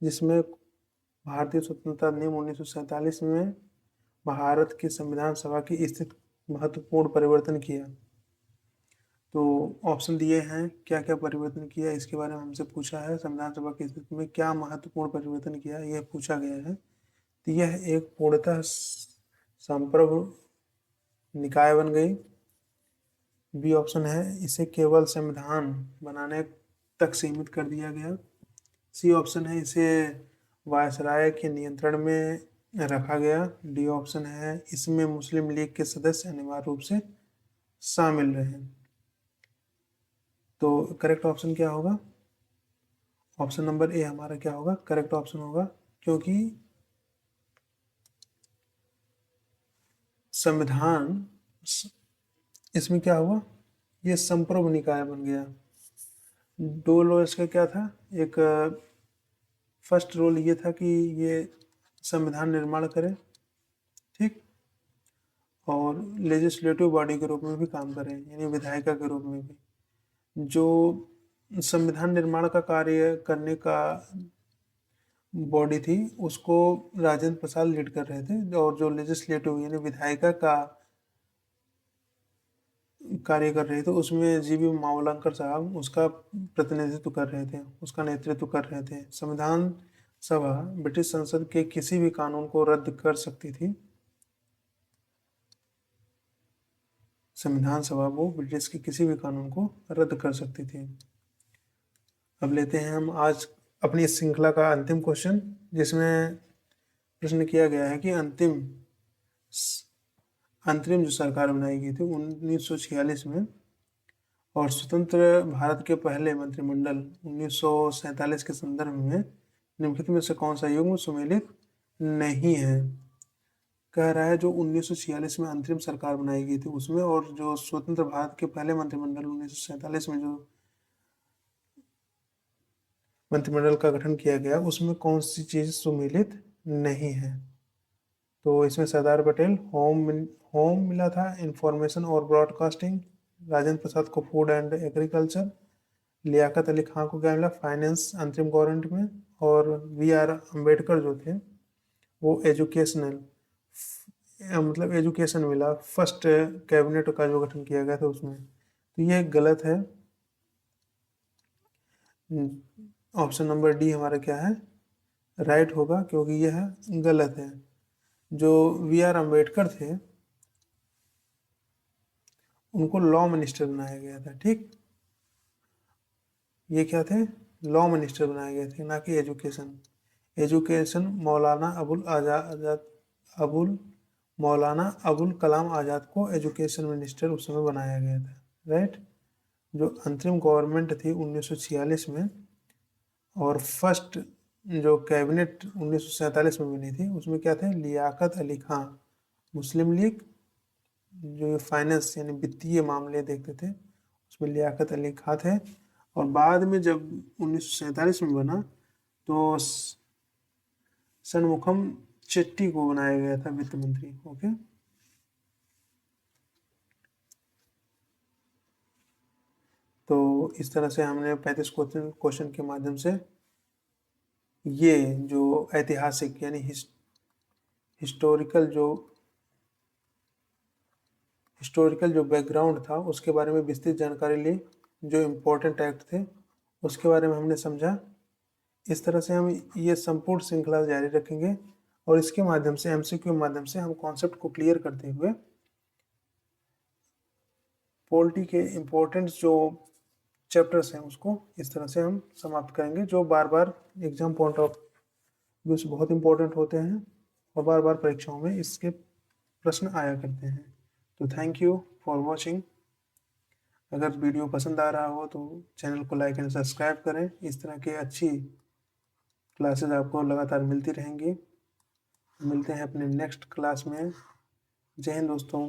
जिसमें भारतीय स्वतंत्रता अधिनियम 1947 में भारत की संविधान सभा की स्थिति महत्वपूर्ण परिवर्तन किया। तो ऑप्शन दिए हैं, क्या क्या परिवर्तन किया इसके बारे में हमसे पूछा है। संविधान सभा की स्थिति में क्या महत्वपूर्ण परिवर्तन किया यह पूछा गया है। तो यह एक पूर्णतः संप्रभु निकाय बन गई। बी ऑप्शन है, इसे केवल संविधान बनाने तक सीमित कर दिया गया। सी ऑप्शन है, इसे वायसराय के नियंत्रण में रखा गया। डी ऑप्शन है, इसमें मुस्लिम लीग के सदस्य अनिवार्य रूप से शामिल रहे। तो करेक्ट ऑप्शन क्या होगा? ऑप्शन नंबर ए हमारा क्या होगा? करेक्ट ऑप्शन होगा, क्योंकि संविधान इसमें क्या हुआ, ये संप्रभु निकाय बन गया। दो लोग इसका क्या था, एक फर्स्ट रोल ये था कि ये संविधान निर्माण करे, ठीक, और लेजिस्लेटिव बॉडी के रूप में भी काम करें, यानी विधायिका के रूप में भी। जो संविधान निर्माण का कार्य करने का बॉडी थी उसको राजेंद्र प्रसाद लीड कर रहे थे, और जो लेजिस्लेटिव यानी विधायिका का कार्य कर रहे थे उसमें जीवी मावलंकर साहब उसका प्रतिनिधित्व कर रहे थे, उसका नेतृत्व कर रहे थे। संविधान सभा ब्रिटिश संसद के किसी भी कानून को रद्द कर सकती थी। संविधान सभा वो ब्रिटिश के किसी भी कानून को रद्द कर सकती थी। अब लेते हैं हम आज अपनी इस श्रृंखला का अंतिम क्वेश्चन, जिसमें प्रश्न किया गया है कि अंतरिम जो सरकार बनाई गई थी 1946 में, और स्वतंत्र भारत के पहले मंत्रिमंडल 1947 के संदर्भ में निम्नलिखित में से कौन सा युग्म सुमेलित नहीं है। कह रहा है जो 1946 में अंतरिम सरकार बनाई गई थी उसमें, और जो स्वतंत्र भारत के पहले मंत्रिमंडल 1947 में जो मंत्रिमंडल का गठन किया गया उसमें कौन सी चीज सुमेलित नहीं है। तो इसमें सरदार पटेल होम मिला था, इंफॉर्मेशन और ब्रॉडकास्टिंग, राजेंद्र प्रसाद को food and agriculture, Liaquat Ali Khan को क्या मिला, फाइनेंस अंतरिम गवर्नमेंट में, और वी आर अम्बेडकर जो थे वो एजुकेशनल मतलब एजुकेशन मिला, फर्स्ट कैबिनेट का जो गठन किया गया था उसमें। तो ये गलत है। ऑप्शन नंबर डी हमारा क्या है, राइट होगा, क्योंकि यह गलत है। जो वी आर अम्बेडकर थे उनको लॉ मिनिस्टर बनाया गया था, ठीक, ये क्या थे, लॉ मिनिस्टर बनाए गए थे, ना कि एजुकेशन। एजुकेशन मौलाना अबुल कलाम आज़ाद को एजुकेशन मिनिस्टर उस समय बनाया गया था, राइट। जो अंतरिम गवर्नमेंट थी 1946 में, और फर्स्ट जो कैबिनेट 1947 में बनी थी उसमें क्या थे, लियाकत अली खां, मुस्लिम लीग, जो फाइनेंस यानी वित्तीय मामले देखते थे उसमें लियाकत अली खां थे। और बाद में जब 1947 में बना तो षणमुखम चेट्टी को बनाया गया था वित्त मंत्री। ओके, तो इस तरह से हमने 35 क्वेश्चन के माध्यम से ये जो ऐतिहासिक यानी हिस्टोरिकल जो बैकग्राउंड था उसके बारे में विस्तृत जानकारी ली, जो इम्पोर्टेंट एक्ट थे उसके बारे में हमने समझा। इस तरह से हम ये संपूर्ण श्रृंखला जारी रखेंगे, और इसके माध्यम से एमसीक्यू के माध्यम से हम कॉन्सेप्ट को क्लियर करते हुए पॉलिटी के इम्पोर्टेंट जो चैप्टर्स हैं उसको इस तरह से हम समाप्त करेंगे, जो बार बार एग्जाम पॉइंट ऑफ व्यू से बहुत इंपॉर्टेंट होते हैं और बार बार परीक्षाओं में इसके प्रश्न आया करते हैं। तो थैंक यू फॉर वॉचिंग। अगर वीडियो पसंद आ रहा हो तो चैनल को लाइक एंड सब्सक्राइब करें। इस तरह की अच्छी क्लासेस आपको लगातार मिलती रहेंगी। मिलते हैं अपने नेक्स्ट क्लास में। जय हिंद दोस्तों।